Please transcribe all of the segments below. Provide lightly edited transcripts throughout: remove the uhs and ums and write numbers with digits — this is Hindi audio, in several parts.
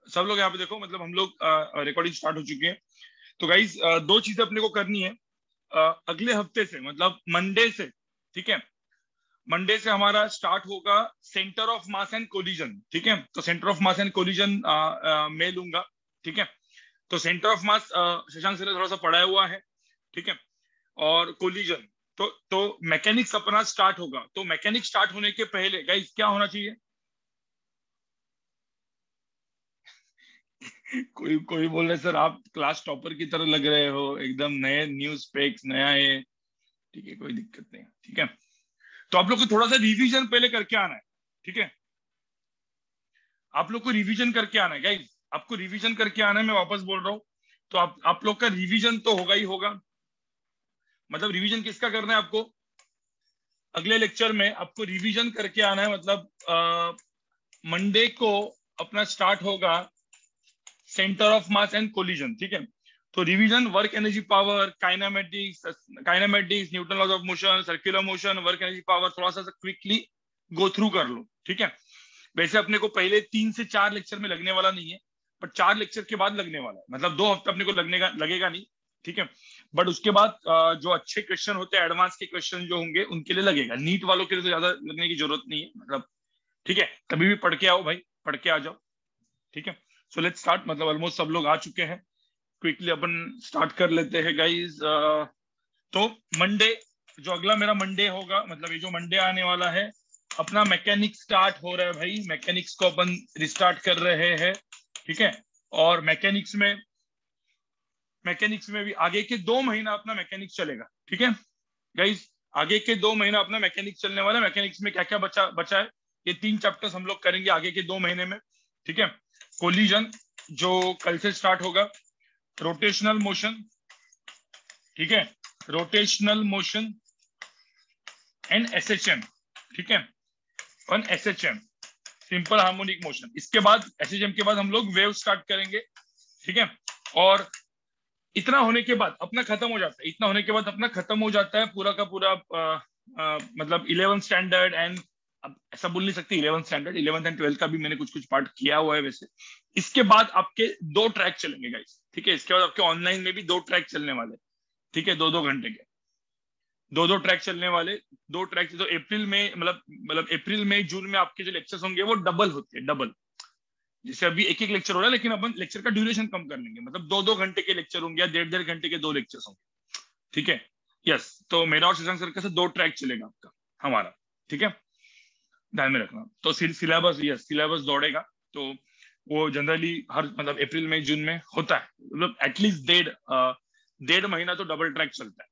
सब लोग यहाँ पे देखो, मतलब हम लोग रिकॉर्डिंग स्टार्ट हो चुकी है। तो गाइज दो चीजें अपने को करनी है अगले हफ्ते से, मतलब मंडे से। ठीक है, मंडे से हमारा स्टार्ट होगा centre of mass and collision. ठीक है, तो centre of mass and collision मैं लूंगा। ठीक है, तो centre of mass Shashank sir ने थोड़ा सा पढ़ाया हुआ है। ठीक है, और कोलिजन तो मैकेनिक्स अपना स्टार्ट होगा। तो मैकेनिक्स स्टार्ट होने के पहले गाइस क्या होना चाहिए? कोई कोई बोल रहे सर आप क्लास टॉपर की तरह लग रहे हो, एकदम नए न्यूज पेक्स नया है। ठीक है, कोई दिक्कत नहीं। ठीक है, तो आप लोग को थोड़ा सा रिवीजन पहले करके आना है। ठीक है, आप लोग को रिवीजन करके आना है गाइस, आपको रिवीजन करके आना है, मैं वापस बोल रहा हूँ। तो आप लोग का रिवीजन तो होगा ही होगा। मतलब रिवीजन किसका करना है आपको? अगले लेक्चर में आपको रिवीजन करके आना है। मतलब मंडे को अपना स्टार्ट होगा centre of mass and collision. ठीक है, तो revision work energy power, kinematics, Newton laws of motion, circular motion, work energy power, थोड़ा सा क्विकली गो थ्रू कर लो। ठीक है, वैसे अपने को पहले 3 से 4 लेक्चर में लगने वाला नहीं है, पर 4 लेक्चर के बाद लगने वाला है। मतलब 2 हफ्ते अपने को लगेगा नहीं। ठीक है, बट उसके बाद जो अच्छे क्वेश्चन होते हैं, एडवांस के क्वेश्चन जो होंगे उनके लिए लगेगा। नीट वालों के लिए तो ज्यादा लगने की जरूरत नहीं है। मतलब ठीक है, कभी भी पढ़ के आओ भाई, पढ़ के आ जाओ। ठीक है, सो लेट्स स्टार्ट। मतलब ऑलमोस्ट सब लोग आ चुके हैं, क्विकली अपन स्टार्ट कर लेते हैं गाइज। तो मंडे, जो अगला मेरा मंडे होगा, मतलब ये जो मंडे आने वाला है, अपना मैकेनिक्स स्टार्ट हो रहा है भाई। मैकेनिक्स को अपन रिस्टार्ट कर रहे हैं। ठीक है, और मैकेनिक्स में भी आगे के 2 महीना अपना मैकेनिक्स चलेगा। ठीक है गाइज, आगे के 2 महीना अपना मैकेनिक्स चलने वाला है। मैकेनिक्स में क्या क्या बचा बचा है, ये 3 चैप्टर्स हम लोग करेंगे आगे के 2 महीने में। ठीक है, कोलिजन जो कल से स्टार्ट होगा, रोटेशनल मोशन। ठीक है, रोटेशनल मोशन एंड एसएचएम। ठीक है, और एसएचएम सिंपल हार्मोनिक मोशन। इसके बाद एसएचएम के बाद हम लोग वेव स्टार्ट करेंगे। ठीक है, और इतना होने के बाद अपना खत्म हो जाता है। इतना होने के बाद अपना खत्म हो जाता है पूरा का पूरा मतलब 11th स्टैंडर्ड एंड, अब ऐसा बोल नहीं सकते 11th standard, 11th and 12th का भी मैंने कुछ कुछ पार्ट किया हुआ है वैसे। इसके बाद आपके 2 ट्रैक चलेंगे गाइस। ठीक है, इसके बाद आपके ऑनलाइन में भी 2 ट्रैक चलने वाले। ठीक है, 2-2 घंटे के 2-2 ट्रैक चलने वाले। 2 ट्रैक तो अप्रैल में, मतलब अप्रैल में जून में आपके जो लेक्चर्स होंगे वो डबल होते हैं, डबल। जैसे अभी एक एक लेक्चर हो रहा है, लेकिन अपन लेक्चर का ड्यूरेशन कम कर लेंगे। मतलब 2-2 घंटे के लेक्चर होंगे या 1.5-1.5 घंटे के 2 लेक्चर्स होंगे। ठीक है, यस। तो मेरा और शशांक सर का से 2 ट्रैक चलेगा आपका, हमारा। ठीक है, ध्यान में रखना। तो सिलेबस, यस, सिलेबस दौड़ेगा। तो वो जनरली हर, मतलब अप्रैल मई जून में होता है। मतलब एटलीस्ट 1.5 महीना तो डबल ट्रैक चलता है।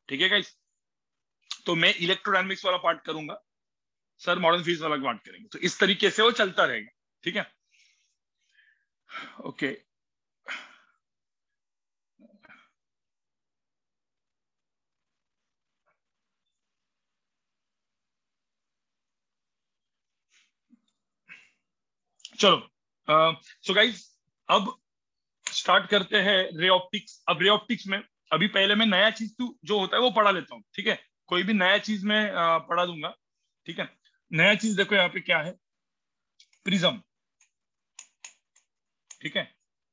ठीक है गाइस, तो मैं इलेक्ट्रोडायनेमिक्स वाला पार्ट करूंगा, सर मॉडर्न फिजिक्स वाला पार्ट करेंगे। तो इस तरीके से वो चलता रहेगा। ठीक है, ओके। चलो, सो गाइस, अब स्टार्ट करते हैं रे ऑप्टिक्स। अब रे ऑप्टिक्स में अभी पहले मैं नया चीज तो जो होता है वो पढ़ा लेता हूँ। ठीक है, कोई भी नया चीज मैं पढ़ा दूंगा। ठीक है, नया चीज देखो यहाँ पे क्या है, प्रिज्म। ठीक है,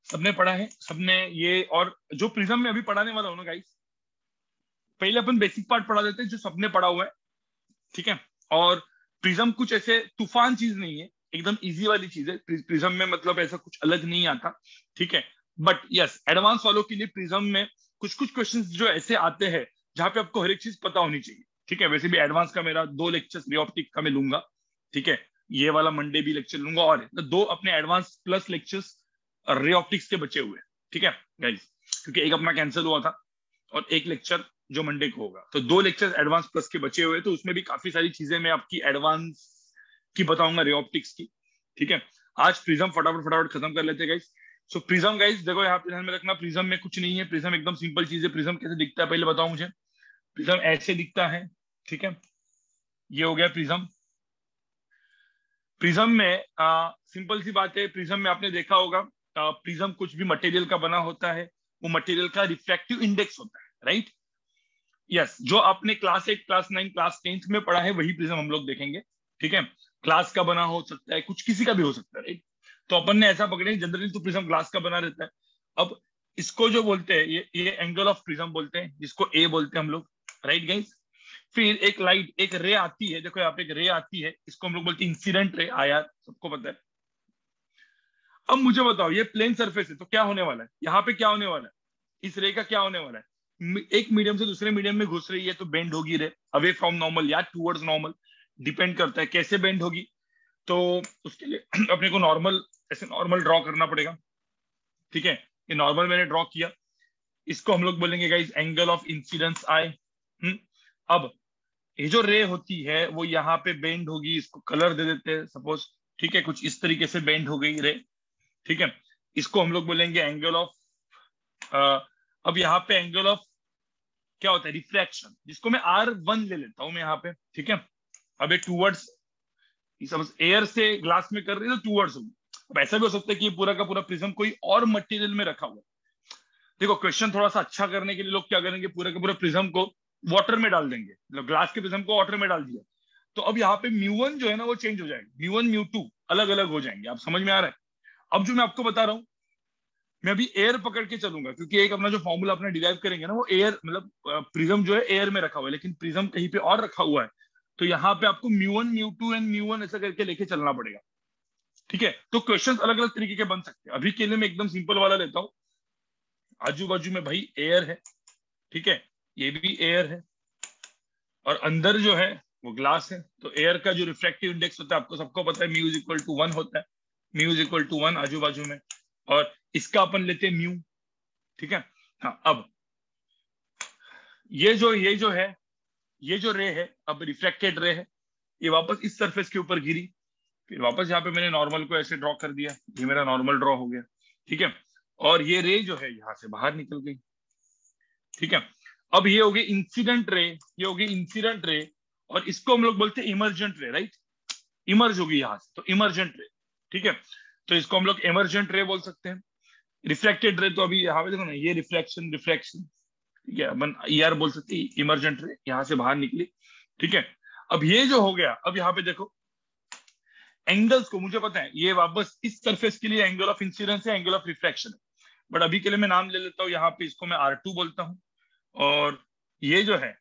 सबने पढ़ा है, सबने ये। और जो प्रिज्म में अभी पढ़ाने वाला हूँ ना गाइस, पहले अपन बेसिक पार्ट पढ़ा देते हैं जो सबने पढ़ा हुआ है। ठीक है, और प्रिज्म कुछ ऐसे तूफान चीज नहीं है, एकदम इजी वाली चीज है। प्रिज्म में मतलब ऐसा कुछ अलग नहीं आता। ठीक है, बट यस, एडवांस वालों के लिए प्रिज्म में कुछ कुछ क्वेश्चंस जो ऐसे आते हैं जहां पे आपको हर एक चीज पता होनी चाहिए। ठीक है, वैसे भी एडवांस का मेरा 2 लेक्चर्स रे ऑप्टिक का मैं लूंगा। ठीक है, ये वाला मंडे भी लेक्चर लूंगा, और तो 2 अपने advance plus lectures ray optics के बचे हुए हैं। ठीक है गाइस, क्योंकि एक अपना कैंसिल हुआ था, और एक लेक्चर जो मंडे को होगा। तो 2 लेक्चर एडवांस प्लस के बचे हुए, तो उसमें भी काफी सारी चीजें मैं आपकी एडवांस की बताऊंगा, रे ऑप्टिक्स की। ठीक है, आज प्रिज्म फटाफट फटाफट खत्म कर लेते हैं गाइस। सो प्रिज्म गाइस देखो, यहाँ पे ध्यान में रखना, प्रिज्म में कुछ नहीं है। प्रिज्म एकदम सिंपल चीज है। प्रिज्म कैसे दिखता है पहले बताओ मुझे। प्रिज्म ऐसे दिखता है। ठीक है, ये हो गया प्रिज्म। प्रिज्म में सिंपल सी बात है, प्रिज्म में आपने देखा होगा, प्रिज्म कुछ भी मटेरियल का बना होता है, वो मटेरियल का रिफ्रैक्टिव इंडेक्स होता है, राइट। यस, जो आपने क्लास 8, क्लास 9, क्लास 10th में पढ़ा है वही प्रिज्म हम लोग देखेंगे। ठीक है, क्लास का बना हो सकता है, कुछ किसी का भी हो सकता है, राइट। तो अपन ने ऐसा पकड़े, जनरली तो प्रिज्म ग्लास का बना रहता है। अब इसको जो बोलते हैं, ये एंगल ऑफ प्रिज्म बोलते हैं, जिसको ए बोलते हैं हम लोग, राइट गाइस। फिर एक लाइट, एक रे आती है, देखो यहाँ पे एक रे आती है, इसको हम लोग बोलते हैं इंसिडेंट रे, आया सबको पता है। अब मुझे बताओ, ये प्लेन सरफेस है तो क्या होने वाला है, यहाँ पे क्या होने वाला है, इस रे का क्या होने वाला है, एक मीडियम से दूसरे मीडियम में घुस रही है तो बेंड होगी रे, अवे फ्रॉम नॉर्मल या टूवर्ड्स नॉर्मल, डिपेंड करता है कैसे बेंड होगी। तो उसके लिए अपने को नॉर्मल, ऐसे नॉर्मल ड्रॉ करना पड़ेगा, ठीक है। ये नॉर्मल मैंने ड्रॉ किया, इसको हम लोग बोलेंगे गाइस एंगल ऑफ इंसिडेंस आई। अब ये जो रे होती है वो यहाँ पे बेंड होगी, इसको कलर दे देते हैं सपोज, ठीक है, कुछ इस तरीके से बेंड हो गई रे, ठीक है। इसको हम लोग बोलेंगे एंगल ऑफ, अब यहाँ पे एंगल ऑफ क्या होता है, रिफ्रैक्शन, जिसको मैं R1 ले लेता हूं मैं यहाँ पे, ठीक है। अब ये टूवर्ड्स, समझ एयर से ग्लास में कर रही है तो टूवर्ड्स होगी। अब ऐसा भी हो सकता है कि ये पूरा का पूरा प्रिज्म कोई और मटेरियल में रखा हुआ है। देखो क्वेश्चन थोड़ा सा अच्छा करने के लिए लोग क्या करेंगे, पूरे का पूरा प्रिज्म को वाटर में डाल देंगे, मतलब ग्लास के प्रिज्म को वाटर में डाल दिया, तो अब यहाँ पे μ1 जो है ना वो चेंज हो जाएगा, μ1 μ2 अलग अलग हो जाएंगे। आप समझ में आ रहा है? अब जो मैं आपको बता रहा हूँ, मैं अभी एयर पकड़ के चलूंगा, क्योंकि एक अपना जो फॉर्मूला अपना डिराइव करेंगे ना वो एयर, मतलब प्रिज्म जो है एयर में रखा हुआ है, लेकिन प्रिज्म कहीं पे और रखा हुआ है, तो यहाँ पे आपको μ1 μ2 एंड μ1 ऐसा करके लेके चलना पड़ेगा, ठीक है। तो क्वेश्चंस अलग अलग तरीके के बन सकते हैं। अभी के लिए मैं एकदम सिंपल वाला लेता हूँ, आजू बाजू में भाई एयर है, ठीक है, ये भी एयर है, और अंदर जो है वो ग्लास है। तो एयर का जो रिफ्रैक्टिव इंडेक्स होता है आपको सबको पता है, म्यू इज इक्वल टू 1 होता है, म्यू इज इक्वल टू 1 आजू बाजू में, और इसका अपन लेते हैं म्यू, ठीक है। हाँ, अब ये जो है, ये जो रे है, अब रिफ्लेक्टेड रे है, ये वापस इस सरफेस के ऊपर गिरी, फिर वापस यहाँ पे मैंने नॉर्मल को ऐसे ड्रॉ कर दिया, ये मेरा नॉर्मल ड्रॉ हो गया, ठीक है। और ये रे जो है यहाँ से बाहर निकल गई, ठीक है। अब ये हो गई इंसिडेंट रे, ये हो गई इंसिडेंट रे, और इसको हम लोग बोलते हैं इमर्जेंट रे, राइट, इमर्ज होगी यहाँ से, तो इमर्जेंट रे, ठीक है। तो इसको हम लोग इमर्जेंट रे बोल सकते हैं। रिफ्लेक्टेड रे, तो अभी यहाँ पे देखो ना, ये रिफ्लेक्शन, ठीक है, अपन ER बोल सकते हैं, इमर्जेंट रे यहाँ से बाहर निकली, ठीक है। अब ये जो हो गया, अब यहाँ पे देखो एंगल्स को मुझे पता है, ये वापस इस सरफेस के लिए एंगल ऑफ इंसिडेंस है, एंगल ऑफ रिफ्लेक्शन है, बट अभी के लिए मैं नाम ले लेता हूँ यहाँ पे, इसको मैं R2 बोलता हूँ, और ये जो है,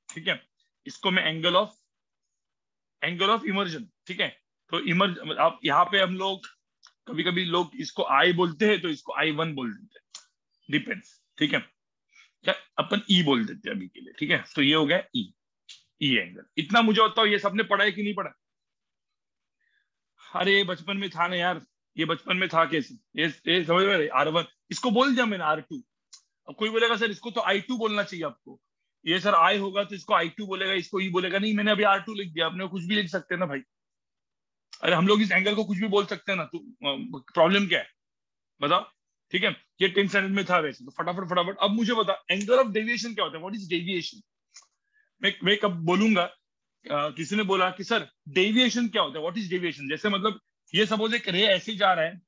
ठीक है, इसको मैं एंगल ऑफ इमर्जन, ठीक है। तो इमर्ज, आप यहाँ पे हम लोग कभी कभी लोग इसको I बोलते हैं, तो इसको I1 बोल देते हैं, डिपेंड्स, ठीक है, क्या अपन E बोल देते हैं अभी के लिए, ठीक है। तो ये हो गया ई एंगल। इतना मुझे बताओ, ये सबने पढ़ा है कि नहीं पढ़ा? अरे बचपन में था ना यार, ये बचपन में था कैसे, ये समझ में R1, इसको बोल दिया मैंने R2। अब कोई बोलेगा सर इसको तो I2 बोलना चाहिए आपको, ये सर I होगा तो इसको I2 बोलेगा, इसको E बोलेगा, नहीं मैंने अभी R2 लिख दिया, आपने कुछ भी लिख सकते हैं ना भाई। अरे हम लोग इस एंगल को कुछ भी बोल सकते हैं ना, तो प्रॉब्लम क्या है बताओ, ठीक है। ये 10 स्टैंडर्ड में था वैसे, तो फटाफट अब मुझे बता एंगल ऑफ डेविएशन क्या होता है, व्हाट इज डेविएशन। मैं कब बोलूंगा, किसी ने बोला कि सर डेविएशन क्या होता है, व्हाट इज डेविएशन, जैसे मतलब ये सपोज एक रे ऐसे जा रहा है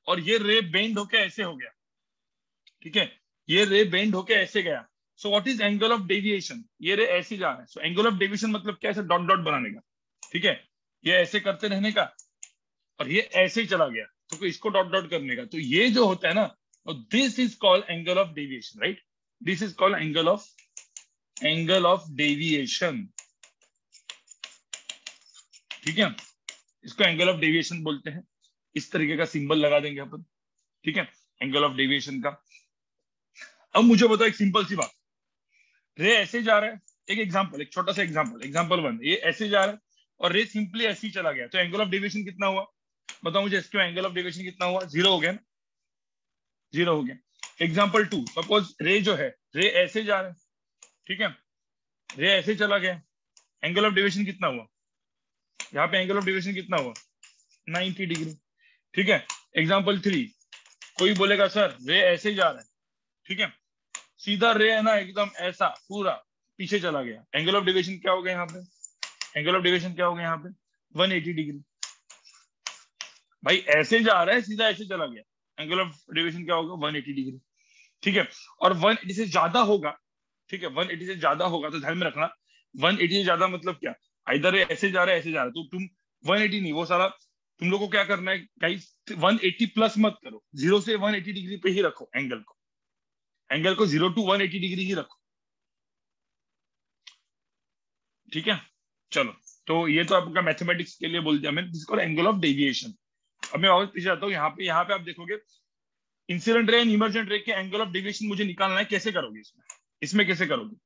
और ये रे बेंड होके ऐसे हो गया, ठीक है, ये रे बेंड होके ऐसे गया, so what is angle of deviation, ये रे ऐसे जा रहा है, सो एंगल ऑफ डेविएशन मतलब क्या, ऐसे डॉट डॉट बनाने का, ठीक है, ये ऐसे करते रहने का, और ये ऐसे ही चला गया तो इसको डॉट डॉट करने का, तो ये जो होता है ना, this is called angle of deviation, right, this is called angle of deviation, ठीक है, इसको एंगल ऑफ डेविएशन बोलते हैं। इस तरीके का सिंबल लगा देंगे अपन, ठीक है, एंगल ऑफ डेविएशन का। अब मुझे बताओ एक सिंपल सी बात, रे ऐसे जा रहा है, एक एग्जांपल, एक छोटा सा एग्जांपल 1, ये ऐसे जा रहा है और रे सिंपली ऐसे ही चला गया, तो एंगल ऑफ डेविएशन कितना हुआ बताओ मुझे, इसके एंगल ऑफ डेविएशन कितना हुआ, 0 हो गया ना, 0 हो गया। एग्जांपल 2, सपोज रे जो है, रे ऐसे जा रहा है, ठीक है, रे ऐसे चला गया, एंगल ऑफ डेविएशन कितना हुआ, यहाँ पे एंगल ऑफ डेविएशन कितना हुआ, 90 डिग्री, ठीक है। एग्जांपल 3, कोई बोलेगा सर रे ऐसे जा रहा है, ठीक है, सीधा रे है ना एकदम ऐसा पूरा पीछे चला गया, एंगल ऑफ डेविएशन क्या हो गया यहाँ पे, एंगल ऑफ डेविएशन क्या हो गया यहाँ पे, 180 डिग्री। भाई ऐसे जा रहा है, सीधा ऐसे चला गया, एंगल ऑफ डेविएशन क्या होगा, 180 डिग्री, ठीक है। और 180 से ज्यादा होगा, ठीक है, 180 से ज्यादा होगा तो ध्यान में रखना, 180 से ज्यादा मतलब क्या, इधर ऐसे जा रहा है, ऐसे जा रहा है, तो तुम 180 नहीं, वो सारा तुम लोग को क्या करना है गाइस, 180 प्लस मत करो, 0 से 180 डिग्री पे ही रखो एंगल को 0 टू 180 डिग्री ही रखो, ठीक है। चलो, तो ये तो आपका मैथमेटिक्स के लिए बोल दिया मैंने, जिसको एंगल ऑफ डेविएशन। अब मैं वापस पीछे आता हूँ, यहाँ पे आप देखोगे इंसिडेंट रे एंड इमर्जेंट रे के एंगल ऑफ डेविएशन मुझे निकालना है, कैसे करोगे इसमें कैसे करोगे,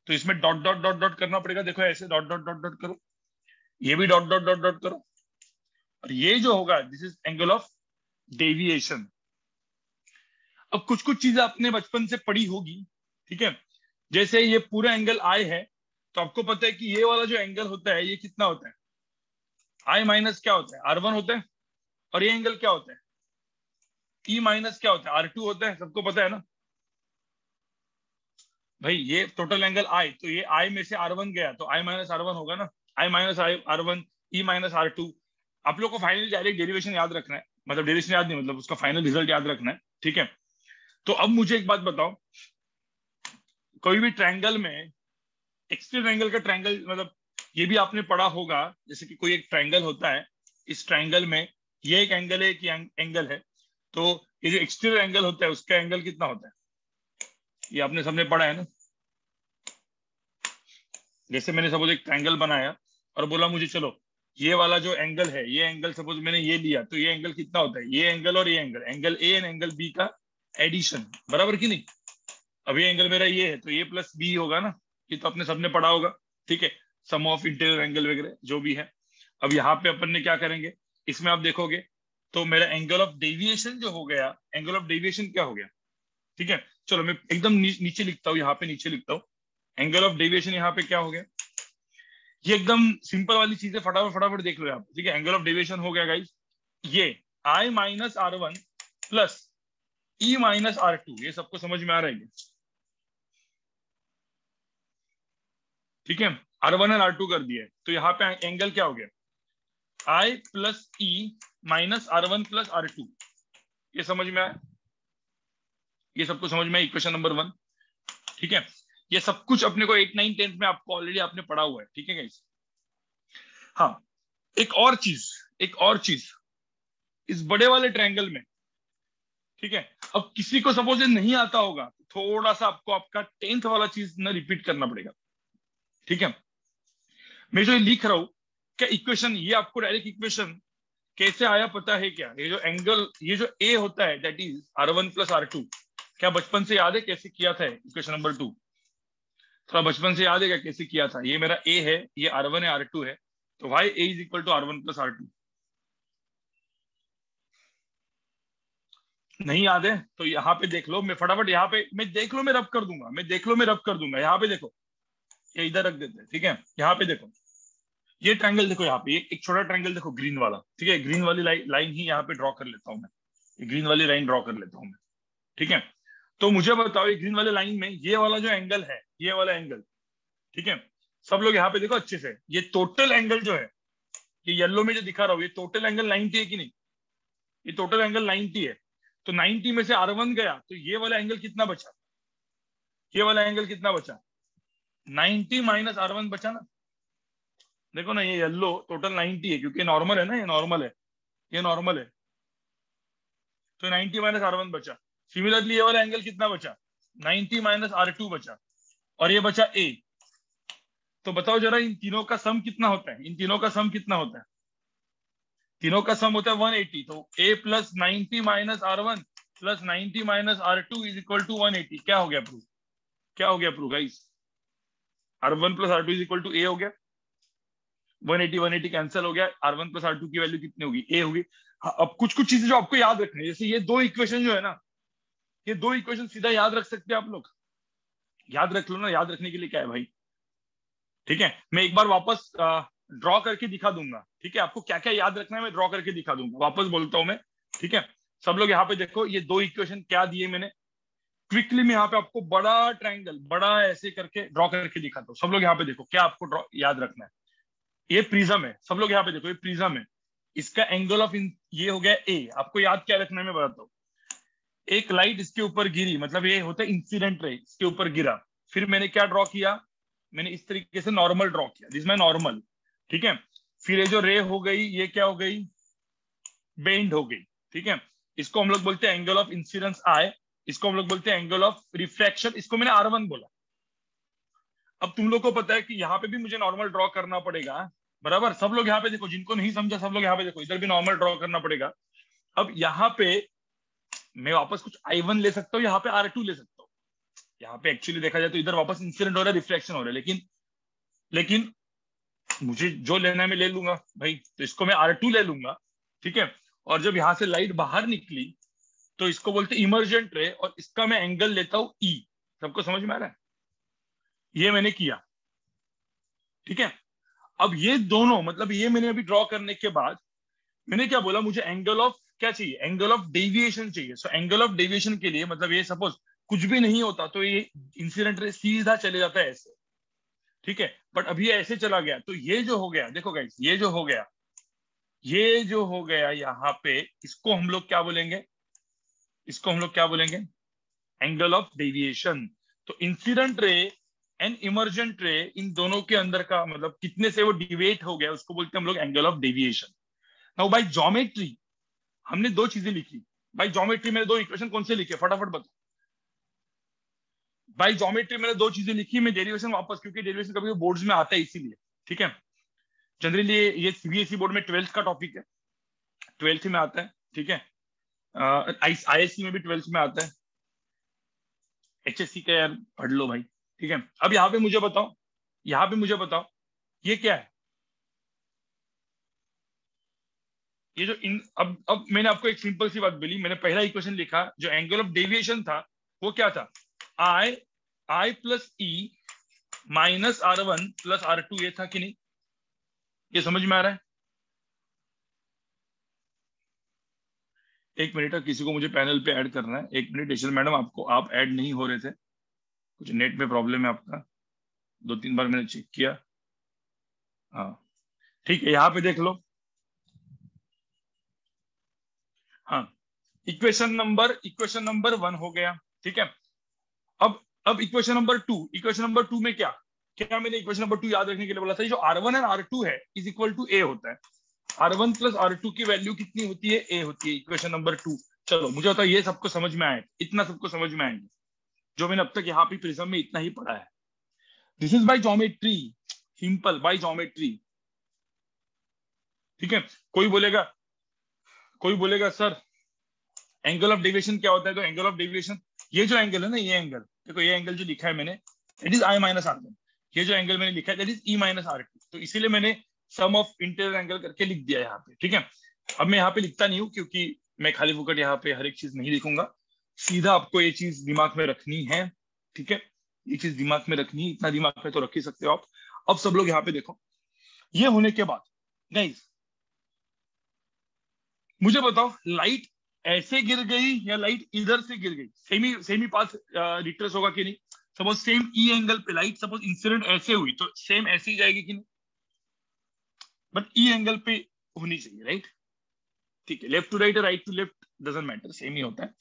तो इसमें डॉट डॉट डॉट डॉट करना पड़ेगा, देखो ऐसे डॉट डॉट डॉट डॉट करो, ये भी डॉट डॉट डॉट डॉट करो, और ये जो होगा this is angle of deviation. अब कुछ कुछ चीजें आपने बचपन से पढ़ी होगी, ठीक है, जैसे ये पूरा एंगल आई है, तो आपको पता है कि ये वाला जो एंगल होता है ये कितना होता है, आई माइनस क्या होता है, R1 होता है, और ये एंगल क्या होता है, E माइनस क्या होता है, R2 होता है, सबको पता है ना भाई। ये टोटल एंगल आई, तो ये आई में से R1 गया तो आई माइनस R1 होगा ना, आई minus R1, E minus R2। आप लोग को फाइनली डायरेक्ट डेरिवेशन याद रखना है, मतलब डेरिवेशन याद नहीं, मतलब उसका फाइनल रिजल्ट याद रखना है, ठीक है। तो अब मुझे एक बात बताओ, कोई भी ट्रायंगल में एक्सट्रीम एंगल का ट्रायंगल, मतलब ये भी आपने पढ़ा होगा, जैसे कि कोई एक ट्रायंगल होता है, इस ट्रायंगल में ये एक एंगल है, एक एंगल है, तो ये जो एक्सटीरियर एंगल होता है उसका एंगल कितना होता है, ये आपने सबने पढ़ा है ना। जैसे मैंने सपोज एक ट्रायंगल बनाया और बोला मुझे चलो ये वाला जो एंगल है, ये एंगल सपोज मैंने ये लिया, तो ये एंगल कितना होता है, ये एंगल और ये angle A and angle B का एडिशन, बराबर की नहीं। अब ये एंगल मेरा ये है, तो ए प्लस बी होगा ना, ये तो आपने सबने पढ़ा होगा, ठीक है, सम ऑफ इंटीरियर एंगल वगैरह जो भी है। अब यहाँ पे अपन ने क्या करेंगे, इसमें आप देखोगे तो मेरा एंगल ऑफ डेविएशन जो हो गया, एंगल ऑफ डेविएशन क्या हो गया, ठीक है। चलो मैं एकदम नीचे लिखता हूँ, यहाँ पे नीचे लिखता हूँ, एंगल ऑफ डेविएशन यहाँ पे क्या हो गया, ये एकदम सिंपल वाली चीजें फटाफट फटाफट देख लो आप, ठीक है। एंगल ऑफ डेविएशन हो गया गाइस, ये I minus R1 plus E minus R2, ये सबको समझ में आ रहा है, ठीक है। R1 और R2 कर दिए, तो यहाँ पे एंगल क्या हो गया, I plus E minus R1 plus R2, ये समझ में आया, ये सबको समझ में आया, इक्वेशन नंबर 1, ठीक है। ये सब कुछ अपने को 8, 9, 10 में आपको ऑलरेडी आपने पढ़ा हुआ है, ठीक है गाइस। हाँ, एक और चीज इस बड़े वाले ट्रायंगल में, ठीक है, अब किसी को सपोज नहीं आता होगा, थोड़ा सा आपको आपका 10th वाला चीज ना रिपीट करना पड़ेगा, ठीक है। मैं जो लिख रहा हूं, क्या इक्वेशन, ये आपको डायरेक्ट इक्वेशन कैसे आया पता है क्या, ये जो एंगल, ये जो ए होता है that is R1 plus R2, क्या बचपन से याद है कैसे किया था इक्वेशन नंबर 2, थोड़ा बचपन से याद है क्या कैसे किया था, ये मेरा ए है, ये R1 है, R2 है, तो Y A is equal to R1 plus R2, नहीं याद है तो यहाँ पे देख लो, मैं फटाफट यहाँ पे मैं देख लो, मैं रब कर दूंगा, यहाँ पे देखो, ये इधर रख देते हैं, ठीक है। यहाँ पे देखो, ये ट्रायंगल देखो, यहाँ पे एक छोटा ट्रायंगल देखो ग्रीन वाला, ठीक है, ग्रीन वाली लाइन ही यहाँ पे ड्रॉ कर लेता हूँ मैं, ये ग्रीन वाली लाइन ड्रॉ कर लेता हूँ मैं, ठीक है। तो मुझे बताओ, ये ग्रीन वाले लाइन में ये वाला जो एंगल है, ये वाला एंगल, ठीक है, सब लोग यहाँ पे देखो अच्छे से, ये टोटल एंगल जो है, ये येलो में जो दिखा रहा हूँ, ये टोटल एंगल 90 है कि नहीं, ये टोटल एंगल 90 है, तो 90 में से R1 गया, तो ये वाला एंगल कितना बचा, ये वाला एंगल कितना बचा, 90 माइनस R1 बचा ना, देखो ना, ये येलो टोटल 90 है, क्योंकि नॉर्मल है ना, ये नॉर्मल है, ये नॉर्मल है, तो 90 माइनस R1 बचा। सिमिलरली ये वाला एंगल कितना बचा, 90 माइनस R2 बचा, और ये बचा A। तो बताओ जरा, इन तीनों का सम कितना होता है, इन तीनों का सम कितना होता है, तीनों का सम होता है 180, तो A plus 90 minus R1 plus 90 minus R2 is equal to 180, क्या हो गया प्रूफ, क्या हो गया proof guys, R1 plus R2 is equal to A हो गया, 180 कैंसिल हो गया, R1 प्लस R2 की वैल्यू कितनी होगी, A होगी। हाँ, अब कुछ कुछ चीजें जो आपको याद रखनी है, जैसे ये दो इक्वेशन जो है ना, ये दो इक्वेशन सीधा याद रख सकते हैं आप लोग, याद रख लो ना, याद रखने के लिए क्या है भाई, ठीक है। मैं एक बार वापस ड्रॉ करके दिखा दूंगा, ठीक है, आपको क्या क्या याद रखना है मैं ड्रॉ करके दिखा दूंगा, वापस बोलता हूं मैं, ठीक है। सब लोग यहाँ पे देखो, ये दो इक्वेशन क्या दिए मैंने, क्विकली मैं यहाँ पे आपको बड़ा ट्रायंगल, बड़ा ऐसे करके ड्रॉ करके दिखाता हूँ। सब लोग यहाँ पे देखो, क्या आपको ड्रॉ याद रखना है, ये प्रिज्म है, सब लोग यहाँ पे देखो, ये प्रिज्म है, इसका एंगल ऑफ ये हो गया ए, आपको याद क्या रखना है मैं बताता हूँ, एक लाइट इसके ऊपर गिरी, मतलब ये होता है इंसिडेंट रे, इसके ऊपर गिरा, फिर मैंने क्या ड्रॉ किया, मैंने इस तरीके से नॉर्मल ड्रॉ किया, दिस माय नॉर्मल, ठीक है। फिर ये जो रे हो गई, ये क्या हो गई, बेंड हो गई, ठीक है। इसको हम लोग बोलते हैं एंगल ऑफ इंसिडेंस आई, इसको हम लोग बोलते हैं एंगल ऑफ रिफ्रैक्शन, इसको मैंने R1 बोला। अब तुम लोग को पता है कि यहाँ पे भी मुझे नॉर्मल ड्रॉ करना पड़ेगा, बराबर। सब लोग यहाँ पे देखो, जिनको नहीं समझा सब लोग यहाँ पे देखो, इधर भी नॉर्मल ड्रॉ करना पड़ेगा। अब यहाँ पे मैं वापस कुछ I1 ले सकता हूँ, यहाँ पे R2 ले सकता हूँ। यहाँ पे एक्चुअली देखा जाए तो इधर वापस इंसिडेंट हो रहा है, रिफ्लेक्शन हो रहा है, लेकिन लेकिन मुझे जो लेना है मैं ले लूंगा भाई, तो इसको मैं R2 ले लूंगा, ठीक है। और जब यहाँ से लाइट बाहर निकली तो इसको बोलते हैं इमर्जेंट रे, और इसका मैं एंगल लेता हूँ E। सबको समझ में आ रहा है? ये मैंने किया, ठीक है। अब ये दोनों, मतलब ये मैंने अभी ड्रॉ करने के बाद मैंने क्या बोला, मुझे एंगल ऑफ क्या चाहिए, एंगल ऑफ डेविएशन चाहिए। सो एंगल ऑफ डेविएशन के लिए मतलब ये सपोज कुछ भी नहीं होता तो ये इंसिडेंट रे सीधा चले जाता है ऐसे, ठीक है। बट अभी ऐसे चला गया तो ये जो हो गया, देखो गाइस, ये जो हो गया, ये जो हो गया यहाँ पे, इसको हम लोग क्या बोलेंगे, इसको हम लोग क्या बोलेंगे, एंगल ऑफ डेविएशन। तो incident ray and emergent ray, इन दोनों के अंदर का मतलब कितने से वो डिवेट हो गया, उसको बोलते हैं हम लोग angle of deviation. Now by geometry हमने दो चीजें लिखी। बाय ज्योमेट्री मैंने दो इक्वेशन कौन से लिखे, फटाफट बताओ। बाय ज्योमेट्री मैंने दो चीजें लिखी, मैं डेरिवेशन वापस, क्योंकि डेरिवेशन कभी बोर्ड्स में आता है इसीलिए, ठीक है। जनरली ये सीबीएसई बोर्ड में 12th का टॉपिक है, 12th में आता है, ठीक है। आईएससी में भी 12th में आता है, एचएससी का यार पढ़ लो भाई, ठीक है। अब यहाँ पे मुझे बताओ, यहाँ पे मुझे बताओ ये क्या है, ये जो इन अब मैंने आपको एक सिंपल सी बात बोली, मैंने पहला इक्वेशन लिखा, जो एंगल ऑफ डेविएशन था वो क्या था, आई plus E minus R1 plus R2, ये था कि नहीं, ये समझ में आ रहा है? एक मिनट, किसी को मुझे पैनल पे ऐड करना है, एक मिनट। ईशल मैडम आपको, आप ऐड नहीं हो रहे थे, कुछ नेट में प्रॉब्लम है आपका, 2-3 बार मैंने चेक किया। हाँ ठीक है, यहाँ पे देख लो। हाँ, इक्वेशन नंबर 1 हो गया, ठीक है। अब इक्वेशन नंबर 2 में क्या क्या मैंने इक्वेशन नंबर 2 याद रखने के लिए बोला था, जो R1 एंड R2 है इज इक्वल टू ए होता है। R1 प्लस R2 की वैल्यू कितनी होती है, ए होती है, इक्वेशन नंबर 2। चलो मुझे बताओ ये सबको समझ में आए, इतना सबको समझ में आएंगे जो मैंने अब तक यहाँ पे प्रिज्म में इतना ही पढ़ा है। This is by geometry, simple by geometry, ठीक है। कोई बोलेगा कोई बोलेगा सर एंगल ऑफ डेविएशन क्या होता है, तो एंगल ऑफ डेविएशन, ये जो एंगल है ना, ये एंगल देखो, ये एंगल जो लिखा है मैंने, that is I minus R1। ये जो एंगल मैंने लिखा है that is E minus R2, तो इसीलिए मैंने सम ऑफ इंटीरियर एंगल करके लिख दिया यहाँ पे, ठीक है। अब मैं यहाँ पे लिखता नहीं हूँ क्योंकि मैं खाली फुकट यहाँ पे हर एक चीज नहीं लिखूंगा, सीधा आपको ये चीज दिमाग में रखनी है, ठीक है। ये चीज दिमाग में रखनी, इतना दिमाग में तो रख ही सकते हो आप। अब सब लोग यहाँ पे देखो, ये होने के बाद गाइस मुझे बताओ, लाइट ऐसे गिर गई या लाइट इधर से गिर गई, सेमी सेमी पाथ रिट्रेस होगा कि नहीं। सपोज सेम ई एंगल पे लाइट, सपोज इंसिडेंट ऐसे हुई तो सेम ऐसे ही जाएगी कि नहीं, बट ई एंगल पे होनी चाहिए, राइट, ठीक है। Left to right, right to left, doesn't matter, same ही होता है।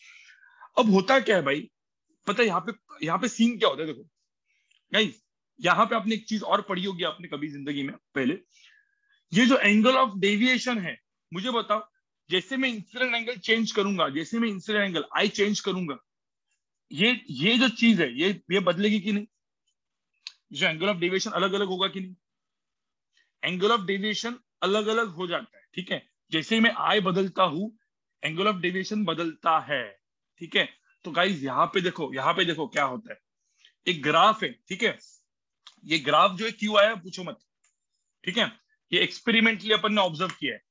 अब होता क्या है भाई, पता है यहाँ पे सीन क्या होता है, देखो गाइस, यहाँ पे आपने एक चीज और पढ़ी होगी आपने कभी जिंदगी में पहले, ये जो एंगल ऑफ डेविएशन है, मुझे बताओ, जैसे मैं इंसिडेंट एंगल चेंज करूंगा, जैसे मैं इंसिडेंट एंगल आई चेंज करूंगा, ये जो चीज है ये बदलेगी कि नहीं, जो एंगल ऑफ डेविएशन अलग अलग होगा कि नहीं, एंगल ऑफ डेविएशन अलग अलग हो जाता है, ठीक है। जैसे मैं आई बदलता हूं, एंगल ऑफ डेविएशन बदलता है, ठीक है। तो गाइज यहाँ पे देखो क्या होता है, एक ग्राफ है, ठीक है। ये ग्राफ जो है क्यों आया पूछो मत, ठीक है। ये एक्सपेरिमेंटली अपन ने ऑब्जर्व किया है,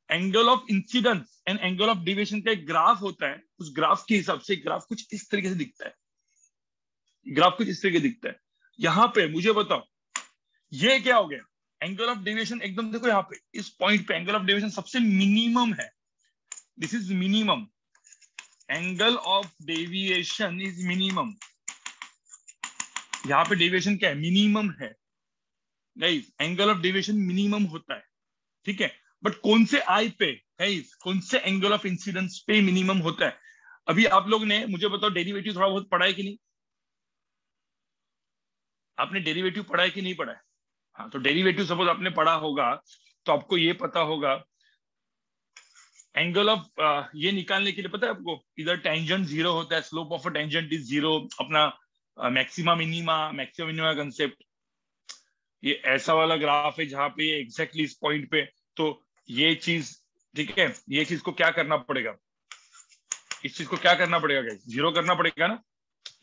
angle of incidence and angle of deviation का एक ग्राफ होता है, उस ग्राफ के हिसाब से ग्राफ कुछ इस तरीके से दिखता है, ग्राफ कुछ इस तरीके दिखता है। यहाँ पे मुझे बताओ ये क्या हो गया, एंगल ऑफ डेविएशन एकदम देखो यहाँ पे इस पॉइंट पे एंगल ऑफ डेविएशन सबसे मिनिमम है, this is minimum, angle of deviation is minimum. यहाँ पे डेविएशन क्या है, मिनिमम है guys, angle of deviation minimum होता है, ठीक है। बट कौन से आई पे गाइस, कौन से एंगल ऑफ इंसिडेंस पे मिनिमम होता है। अभी आप लोग ने मुझे बताओ डेरिवेटिव थोड़ा बहुत पढ़ा है कि नहीं, आपने डेरिवेटिव पढ़ा है कि नहीं पढ़ा है। हाँ, तो डेरिवेटिव सपोज आपने पढ़ा होगा तो आपको ये पता होगा एंगल ऑफ ये निकालने के लिए पता है आपको, इधर टेंजेंट जीरो होता है, slope of a tangent is zero, अपना मैक्सिमा मिनिमा कंसेप्ट। ये ऐसा वाला ग्राफ है जहां पे एग्जैक्टली इस पॉइंट पे, तो ये चीज, ठीक है, ये चीज को क्या करना पड़ेगा, इस चीज को क्या करना पड़ेगा गाइस, जीरो करना पड़ेगा ना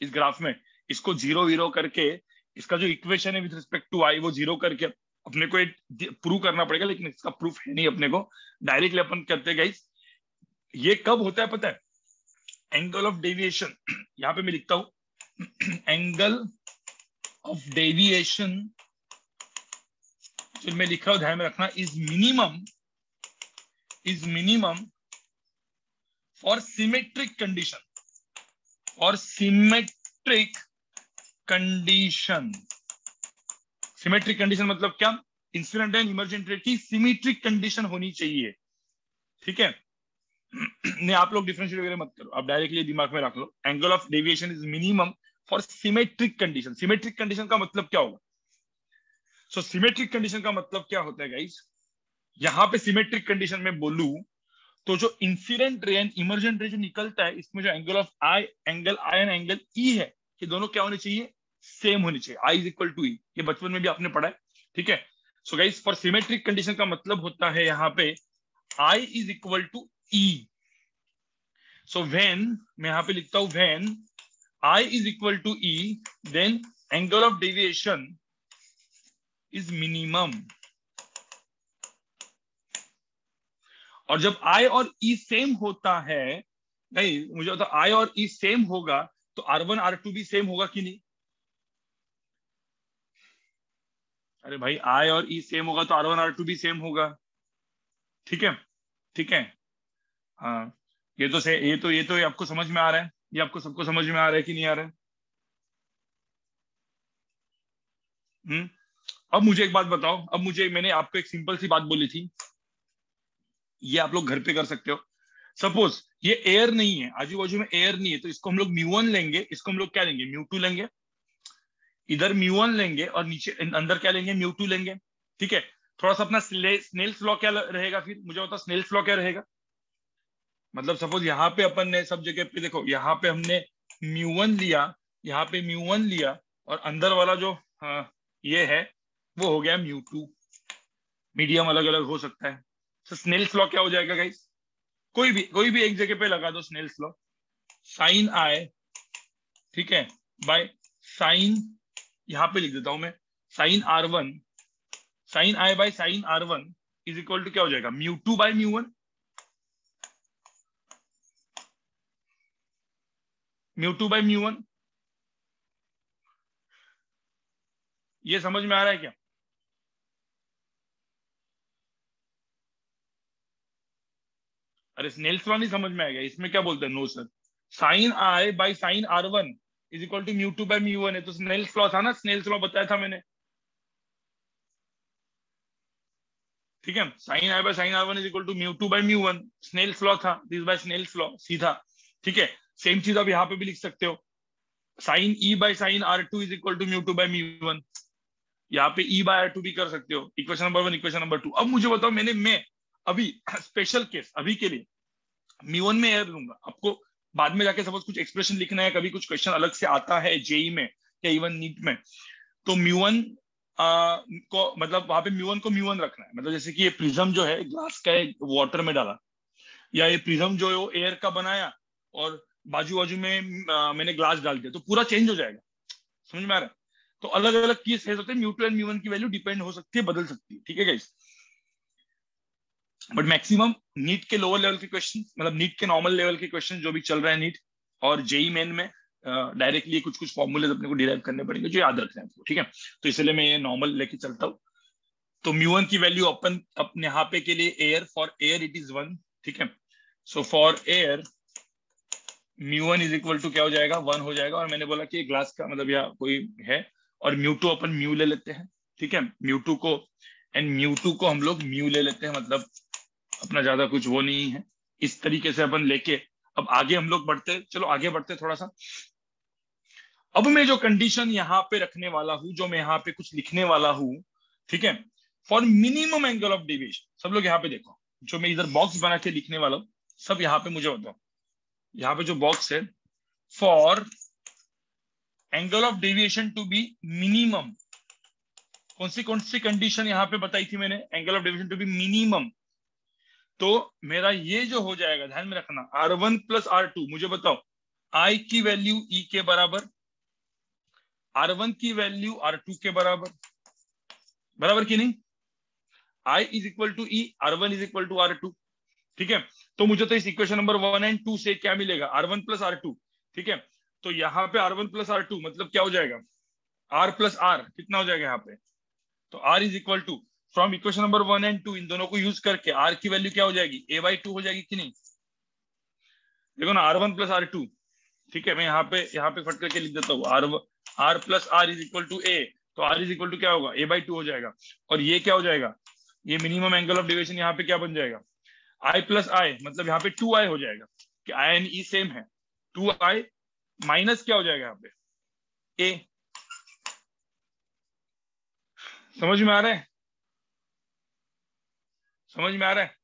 इस ग्राफ में। इसको जीरो वीरो करके, इसका जो इक्वेशन है विद रिस्पेक्ट टू आई वो जीरो करके अपने को एक प्रूव करना पड़ेगा, लेकिन इसका प्रूफ है नहीं अपने को, डायरेक्टली अपन करते हैं गाइस। ये कब होता है पता है, एंगल ऑफ डेविएशन, यहां पे मैं लिखता हूं एंगल ऑफ डेविएशन, जो मैं लिखा हूं ध्यान में रखना, is minimum for symmetric condition, और सिमेट्रिक कंडीशन, सिमेट्रिक कंडीशन मतलब क्या, इंसिडेंट एंड इमर्जेंट रेट की सिमेट्रिक कंडीशन होनी चाहिए, ठीक है। नहीं आप लोग डिफरेंशिएट वगैरह मत करो, आप डायरेक्टली दिमाग में रख लो, angle of deviation is minimum for symmetric condition. Symmetric condition का मतलब क्या होगा, सो सिमेट्रिक कंडीशन का मतलब क्या होता है गाइस, यहां पे सिमेट्रिक कंडीशन में बोलूं तो जो इंसिडेंट रे एंड इमर्जेंट रे जो निकलता है, इसमें जो angle I and angle E है, ये दोनों क्या होने चाहिए, सेम होनी चाहिए, I is equal to E, ये बचपन में भी आपने पढ़ा है, ठीक है। So guys for symmetric condition का मतलब होता है यहाँ पे I is equal to E. So when, मैं यहाँ पे लिखता हूं when I is equal to E, then angle of deviation is minimum. और जब आई और ई सेम होता है, नहीं मुझे बता, आई और ई सेम होगा तो R1 R2 भी सेम होगा कि नहीं, अरे भाई आई और ई सेम होगा तो R1 R2 भी सेम होगा, ठीक है, ठीक है। हाँ, ये तो से ये तो आपको समझ में आ रहा है, ये आपको सबको समझ में आ रहा है कि नहीं आ रहा है। अब मुझे एक बात बताओ, अब मुझे, मैंने आपको एक सिंपल सी बात बोली थी, ये आप लोग घर पे कर सकते हो। सपोज ये एयर नहीं है, आजू बाजू में एयर नहीं है, तो इसको हम लोग म्यू1 लेंगे, इसको हम लोग क्या लेंगे, म्यू2 लेंगे, इधर म्यू1 लेंगे और नीचे अंदर क्या लेंगे, म्यू2 लेंगे, ठीक है। थोड़ा सा अपना स्नेल्स लॉ क्या रहेगा, फिर मुझे बताओ स्नेल्स लॉ क्या रहेगा। मतलब सपोज यहाँ पे अपन ने सब जगह पे देखो, यहाँ पे हमने म्यू1 लिया, यहाँ पे म्यू1 लिया, और अंदर वाला जो ये है वो हो गया म्यू2, मीडियम अलग अलग हो सकता है। तो स्नेल्स लॉ क्या हो जाएगा गाइस, कोई भी एक जगह पे लगा दो स्नेल्स लॉ, साइन आई, ठीक है, बाय साइन, यहां पे लिख देता हूं मैं, sine R1, sine I by sine R1 is equal to क्या हो जाएगा, म्यू2 बाय म्यू1, म्यू2 बाय म्यू1। ये समझ में आ रहा है क्या, अरे स्नेल्स लॉ नहीं समझ में आएगा, इसमें क्या बोलते हैं, no sir, sine I by sine R1 is equal to म्यू2 बाय म्यू1 है, तो स्नेल्स लॉ था ना, स्नेल्स लॉ बताया था मैंने, ठीक है। Sine I by sine R1 is equal to म्यू2 बाय म्यू1, स्नेल्स लॉ था, दिस बाय स्नेल्स लॉ, सीधा, ठीक है। सेम चीज आप यहाँ पे भी लिख सकते हो, sine E by sine R2 is equal to म्यू2 बाय म्यू1, यहाँ पे ई बाय R2 भी कर सकते हो, इक्वेशन नंबर 1 इक्वेशन नंबर 2। अब मुझे बताओ, मैं अभी स्पेशल केस अभी के लिए म्यू1 में एयर लूंगा, आपको बाद में जाके सपोज कुछ एक्सप्रेशन लिखना है, कभी कुछ क्वेश्चन अलग से आता है जेई में या इवन नीट में, तो म्यू1 को मतलब वहां पे म्यू1 को म्यू1 रखना है, मतलब जैसे कि ये प्रिज्म जो है ग्लास का है, वाटर में डाला, या ये प्रिज्म जो है वो एयर का बनाया और बाजू बाजू में मैंने ग्लास डाल दिया, तो पूरा चेंज हो जाएगा, समझ में आ रहा है। तो अलग अलग केस होते हैं, म्यू2 एंड म्यू1 की वैल्यू डिपेंड हो सकती है, बदल सकती है, ठीक है गाइस। बट मैक्सिमम नीट के लोअर लेवल के क्वेश्चन, मतलब नीट के नॉर्मल लेवल के क्वेश्चन जो भी चल रहा है नीट और जेई मेन में, डायरेक्टली कुछ कुछ फॉर्मूले अपने को डिराइव करने पड़ेंगे जो याद रखना है आपको, ठीक है। तो इसलिए मैं ये नॉर्मल लेके चलता हूँ। तो म्यू1 की वैल्यू अपन अपने यहाँ पे के लिए air, for air it is 1, ठीक है। सो फॉर एयर म्यू1 इज इक्वल टू क्या हो जाएगा, 1 हो जाएगा, और मैंने बोला कि ग्लास का मतलब या कोई है, और म्यू2 अपन म्यू ले लेते हैं, ठीक है, म्यू2 को, एंड म्यू2 को हम लोग म्यू ले लेते हैं, मतलब अपना ज्यादा कुछ वो नहीं है, इस तरीके से अपन लेके अब आगे हम लोग बढ़ते, चलो आगे बढ़ते थोड़ा सा। अब मैं जो कंडीशन यहाँ पे रखने वाला हूं, जो मैं यहाँ पे कुछ लिखने वाला हूं, ठीक है, for minimum angle of deviation, सब लोग यहाँ पे देखो, जो मैं इधर बॉक्स बना के लिखने वाला हूँ सब यहाँ पे मुझे बताओ। यहाँ पे जो बॉक्स है, for angle of deviation to be minimum, कौन सी कंडीशन यहाँ पे बताई थी मैंने, angle of deviation to be minimum. तो मेरा ये जो हो जाएगा, ध्यान में रखना, R1 प्लस R2, मुझे बताओ I की वैल्यू E के बराबर, R1 की वैल्यू R2 के बराबर, बराबर की नहीं? I is equal to E, R1 is equal to R2, ठीक है। तो मुझे तो इस इक्वेशन नंबर 1 एंड 2 से क्या मिलेगा, R1 प्लस R2, ठीक है। तो यहाँ पे R1 प्लस R2 मतलब क्या हो जाएगा, R प्लस R, कितना हो जाएगा यहाँ पे, तो R is equal to, from equation number 1 and 2 इन दोनों को यूज करके R की वैल्यू क्या हो जाएगी, A/2 हो जाएगी कि नहीं। देखो ना, R1 प्लस R2, ठीक है। मैं यहाँ पे फट करके लिख देता हूँ, R plus R is equal to A, तो R इज इक्वल टू क्या होगा, A/2 हो जाएगा। और ये क्या हो जाएगा, ये मिनिमम एंगल ऑफ डेविएशन यहाँ पे क्या बन जाएगा, I प्लस I, मतलब यहाँ पे 2I हो जाएगा कि I एंड E सेम है। 2I माइनस क्या हो जाएगा यहाँ पे, A। समझ में आ रहा है, समझ में आ रहा है।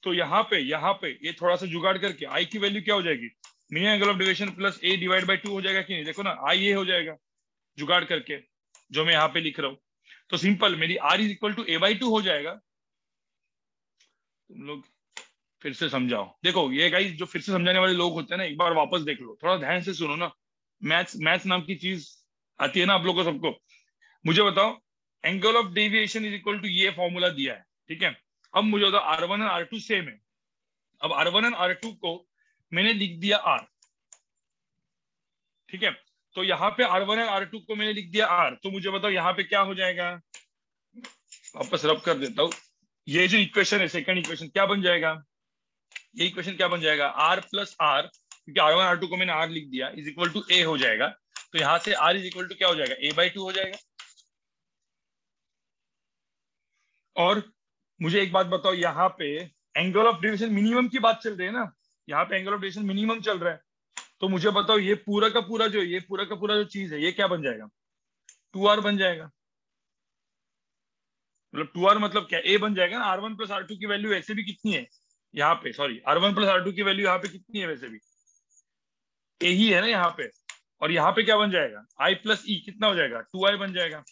तो यहाँ पे ये थोड़ा सा जुगाड़ करके I की वैल्यू क्या हो जाएगी, minimum angle of deviation plus A divide by 2 हो जाएगा कि नहीं। देखो ना, I ये हो जाएगा जुगाड़ करके, जो मैं यहाँ पे लिख रहा हूँ। तो सिंपल, मेरी R is equal to A/2 हो जाएगा। तुम लोग फिर से समझाओ। देखो ये गाइस, जो फिर से समझाने वाले लोग होते हैं ना, एक बार वापस देख लो, थोड़ा ध्यान से सुनो ना। मैथ्स नाम की चीज आती है ना आप लोगों को सबको। मुझे बताओ, angle of deviation is equal to, ये फॉर्मूला दिया है, ठीक है। अब मुझे बताओ R1 एंड R2 सेम है। अब R1 एंड R2 को मैंने लिख दिया R, ठीक है। तो यहाँ पे R1 एंड R2 को मैंने लिख दिया R, तो मुझे बताओ यहाँ पे क्या हो जाएगा, वापस रब कर देता हूँ। ये जो इक्वेशन है, सेकंड इक्वेशन क्या बन जाएगा, ये इक्वेशन क्या बन जाएगा, R प्लस R, क्योंकि R1 R2 को मैंने R लिख दिया, इज इक्वल टू A हो जाएगा। तो यहाँ से R इज इक्वल टू क्या हो जाएगा, A/2 हो जाएगा। और मुझे एक बात बताओ, यहाँ पे एंगल ऑफ डेविएशन मिनिमम की बात चल रही है ना, यहाँ पे एंगल ऑफ डेविएशन मिनिमम चल रहा है। तो मुझे बताओ, ये पूरा का पूरा जो चीज है, ये क्या बन जाएगा, 2R बन जाएगा। मतलब 2R मतलब क्या, A बन जाएगा ना। R1 प्लस R2 की वैल्यू ऐसे भी कितनी है यहाँ पे, सॉरी, R1 प्लस R2 की वैल्यू यहाँ पे कितनी है, वैसे भी A ही है ना यहाँ पे। और यहाँ पे क्या बन जाएगा, I प्लस E कितना हो जाएगा, 2I बन जाएगा।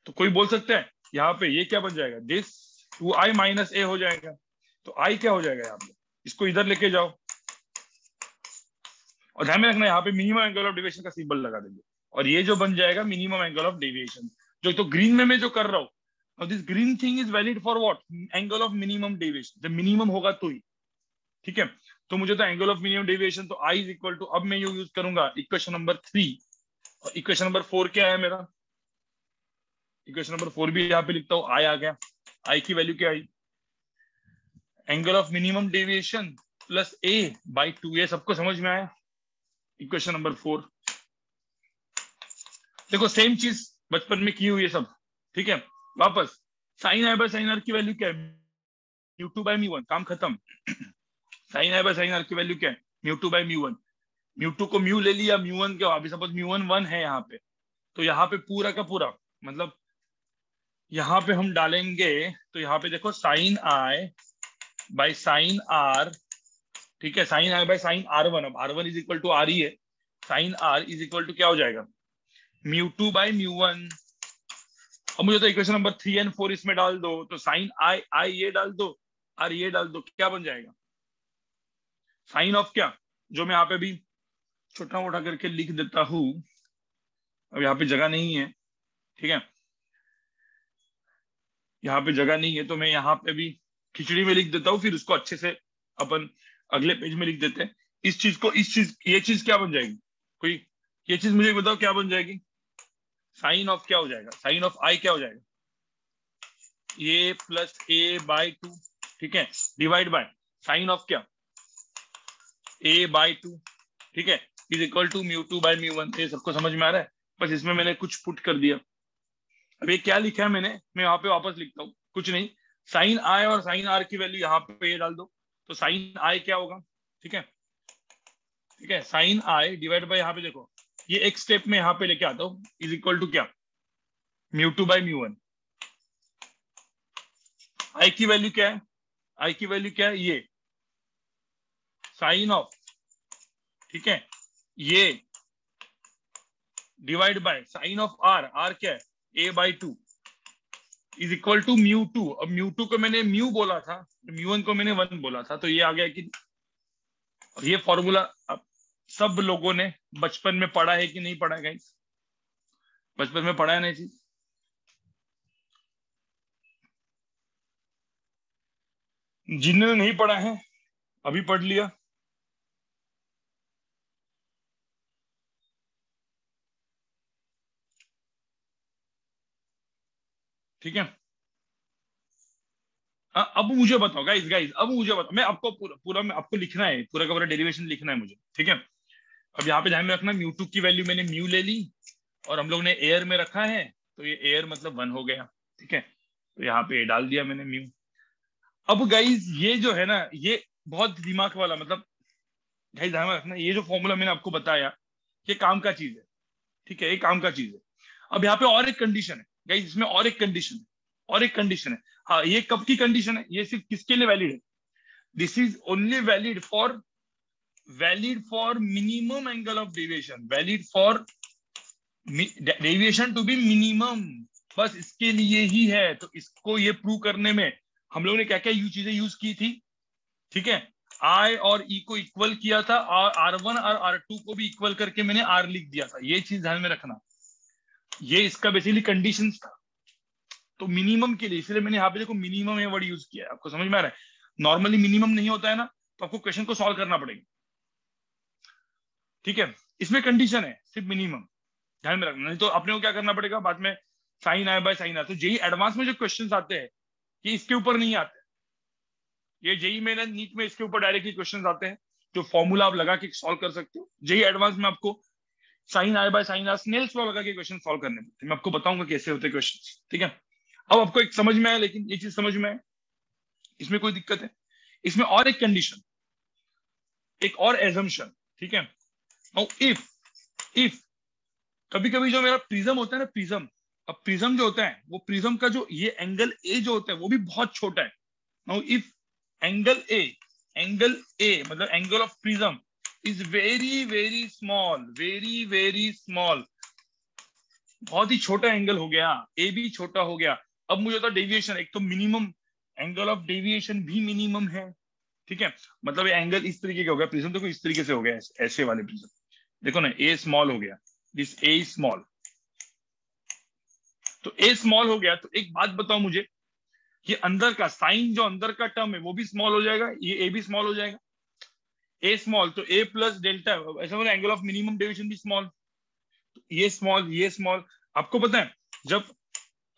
तो कोई बोल सकता है यहाँ पे ये क्या बन जाएगा, दिस 2I माइनस A हो जाएगा। तो I क्या हो जाएगा यहाँ पे, इसको इधर लेके जाओ। और ध्यान में रखना, यहाँ पे मिनिमम एंगल ऑफ डेविएशन का सिंबल लगा देंगे, और ये जो बन जाएगा मिनिमम एंगल ऑफ डेविएशन। जो तो ग्रीन में मैं जो कर रहा हूँ, now this green thing is valid for what, angle of minimum deviation, जब मिनिमम होगा तो ही, ठीक है। तो मुझे तो एंगल ऑफ मिनिमम डेविएशन, तो I इज इक्वल टू, अब मैं ये यूज करूंगा इक्वेशन नंबर 3, और इक्वेशन नंबर 4 क्या है मेरा, इक्वेशन नंबर 4 भी यहाँ पे लिखता हूँ, I आ गया। I की वैल्यू क्या आई, angle of minimum deviation plus A/2, ये सबको समझ में आया। इक्वेशन नंबर 4, देखो सेम चीज बचपन में की हुई है सब, ठीक है। वापस sine I by sine R की वैल्यू क्या है, μ2/μ1, काम खत्म। Sine I by sine R की वैल्यू क्या है, μ2/μ1। μ2 को म्यू ले लिया, μ1 क्या, अभी सपोज μ1 1 है यहाँ पे। तो यहाँ पे पूरा का पूरा, मतलब यहाँ पे हम डालेंगे, तो यहाँ पे देखो sine I by sine R, ठीक है। Sign I by sine R1, अब R1 is equal to R ही है, sine R is equal to क्या हो जाएगा, μ2/μ1। अब मुझे तो इक्वेशन नंबर 3 एंड 4 इसमें डाल दो, तो साइन I ये डाल दो, R ये डाल दो, क्या बन जाएगा, साइन ऑफ क्या, जो मैं यहाँ पे भी छोटा मोटा करके लिख देता हूं, अब यहाँ पे जगह नहीं है, ठीक है, यहाँ पे जगह नहीं है, तो मैं यहाँ पे भी खिचड़ी में लिख देता हूँ, फिर उसको अच्छे से अपन अगले पेज में लिख देते हैं। ये चीज क्या बन जाएगी, कोई ये चीज मुझे बताओ क्या बन जाएगी, साइन ऑफ क्या हो जाएगा, साइन ऑफ I क्या हो जाएगा, A प्लस A/2, ठीक है, डिवाइड बाय साइन ऑफ क्या, A/2, ठीक है, इज इक्वल टू μ2/μ1। ये सबको समझ में आ रहा है, बस इसमें मैंने कुछ पुट कर दिया। अब ये क्या लिखा है मैंने, मैं यहाँ पे वापस लिखता हूँ, कुछ नहीं, साइन I और साइन R की वैल्यू यहाँ पे ये डाल दो, तो साइन I क्या होगा, ठीक है, ठीक है, साइन I डिवाइड बाय, यहाँ पे देखो ये एक स्टेप में यहाँ पे लेके आता हूँ, इज इक्वल टू क्या, μ2/μ1। I की वैल्यू क्या है, आई की वैल्यू क्या है, ये साइन ऑफ, ठीक है, ये divide by sine of R, R क्या है a/2 इज इक्वल टू μ2। अब μ2 को मैंने म्यू बोला था, μ1 को मैंने 1 बोला था, तो ये आ गया कि ये फॉर्मूला अब सब लोगों ने बचपन में पढ़ा है कि नहीं पढ़ा है गाइस? बचपन में पढ़ा है ना चीज? जिन्होंने नहीं पढ़ा है अभी पढ़ लिया। ठीक है, अब मुझे बताओ गाइस, गाइस अब मुझे बताओ, मैं आपको पूरा मैं आपको लिखना है, पूरा का पूरा डेरिवेशन लिखना है मुझे, ठीक है। अब यहाँ पे ध्यान में रखना, म्यू2 की वैल्यू मैंने म्यू ले ली और हम लोग ने एयर में रखा है, तो ये एयर मतलब 1 हो गया, ठीक है। तो यहाँ पे डाल दिया मैंने म्यू। अब गाइस ये जो है ना, ये बहुत दिमाग वाला, मतलब गाइस ध्यान में रखना, ये जो फॉर्मूला मैंने आपको बताया ये काम का चीज है, ठीक है, ये काम का चीज है। अब यहाँ पे और एक कंडीशन है गाइस, इसमें और एक कंडीशन है, और एक कंडीशन है। हाँ, ये कब की कंडीशन है, ये सिर्फ किसके लिए वैलिड है? This is only valid for minimum angle of deviation, valid for deviation to be minimum, बस इसके लिए ही है। तो इसको ये प्रूव करने में हम लोगों ने क्या क्या चीजें यूज की थी, ठीक है। आई और ई को इक्वल किया था, और R1 और R2 को भी इक्वल करके मैंने R लिख दिया था, ये चीज ध्यान में रखना। ये इसका बेसिकली कंडीशंस था, तो मिनिमम के लिए, इसलिए मैंने यहाँ पे देखो मिनिमम ये वर्ड यूज किया है। आपको समझ में आ रहा है? नॉर्मली मिनिमम नहीं होता है ना, तो आपको क्वेश्चन को सॉल्व करना पड़ेगा, ठीक है। इसमें कंडीशन है सिर्फ मिनिमम, ध्यान में रखना, नहीं तो अपने को क्या करना पड़ेगा बाद में, साइन आए बाय साइन आए। तो जेई एडवांस में जो क्वेश्चन आते हैं ये इसके ऊपर नहीं आते, ये जेई में नीट में इसके ऊपर डायरेक्टली क्वेश्चन आते हैं, जो फॉर्मूला आप लगा के सॉल्व कर सकते हो। जेई एडवांस में आपको sine I by sine R Snell's law लगा के क्वेश्चन सॉल्व करने में, मैं आपको बताऊंगा कैसे होते क्वेश्चन, ठीक है। अब आपको एक समझ में आया, लेकिन ये चीज समझ में आए, इसमें कोई दिक्कत है? इसमें और एक कंडीशन, एक और एजम्पशन, ठीक है। इफ कभी कभी जो मेरा प्रिज्म होता है ना, प्रिज्म, अब प्रिज्म जो होता है वो प्रिज्म का जो ये एंगल ए जो होता है वो भी बहुत छोटा है। नाउ इफ एंगल ए मतलब angle of prism is very very small, very very small, बहुत ही छोटा एंगल हो गया, ए भी छोटा हो गया। अब मुझे होता डेविएशन, एक तो मिनिमम एंगल ऑफ डेविएशन भी मिनिमम है, ठीक है। मतलब ये एंगल इस तरीके का हो गया, प्रिज्म देखो इस तरीके से हो गया, ऐसे वाले प्रिज्म देखो ना, ए स्मॉल हो गया, दिस ए स्मॉल, तो ए स्मॉल हो गया। तो एक बात बताओ मुझे, ये अंदर का साइन जो अंदर का टर्म है वो भी स्मॉल हो जाएगा, ये ए भी स्मॉल हो जाएगा, ए स्मॉल तो ए प्लस डेल्टा, ऐसा मतलब एंगल ऑफ मिनिमम डेविएशन भी स्मॉल, तो ये स्मॉल ये स्मॉल। आपको पता है जब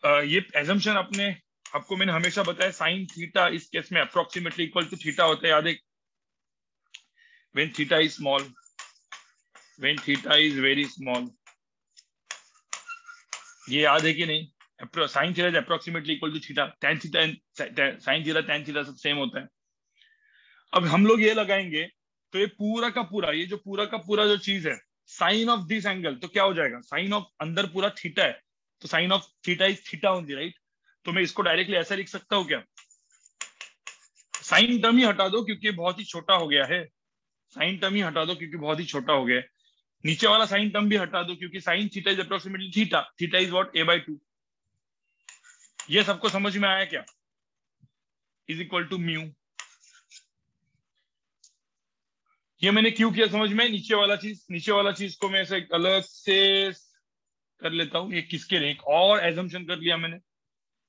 ये एजम्पशन अपने आपको मैंने हमेशा बताया, साइन थीटा इस केस में अप्रोक्सीमेटली इक्वल टू थीटा होता है, याद है? When theta is small, when theta is very small, ये याद है कि नहीं? Sine theta is approximately equal to theta, tan theta sine theta tan theta सब सेम होता है। अब हम लोग ये लगाएंगे तो ये पूरा का पूरा, ये जो पूरा का पूरा जो चीज है, साइन ऑफ दिस एंगल, तो क्या हो जाएगा, साइन ऑफ अंदर पूरा थीटा है, तो sine of theta is theta only, right? तो मैं इसको डायरेक्टली ऐसा लिख सकता हूँ क्या, साइन टर्म ही हटा दो क्योंकि बहुत ही छोटा हो गया है, साइन टर्म ही हटा दो क्योंकि बहुत ही छोटा हो गया है, नीचे वाला साइन टर्म भी हटा दो क्योंकि sine theta is approximately theta, theta is what, a/2। ये सबको समझ में आया क्या? Is equal to mu. ये मैंने क्यों किया समझ में? नीचे वाला चीज को मैं ऐसे अलग से कर लेता हूँ, ये किसके लिए, एक और एजम्पशन कर लिया मैंने,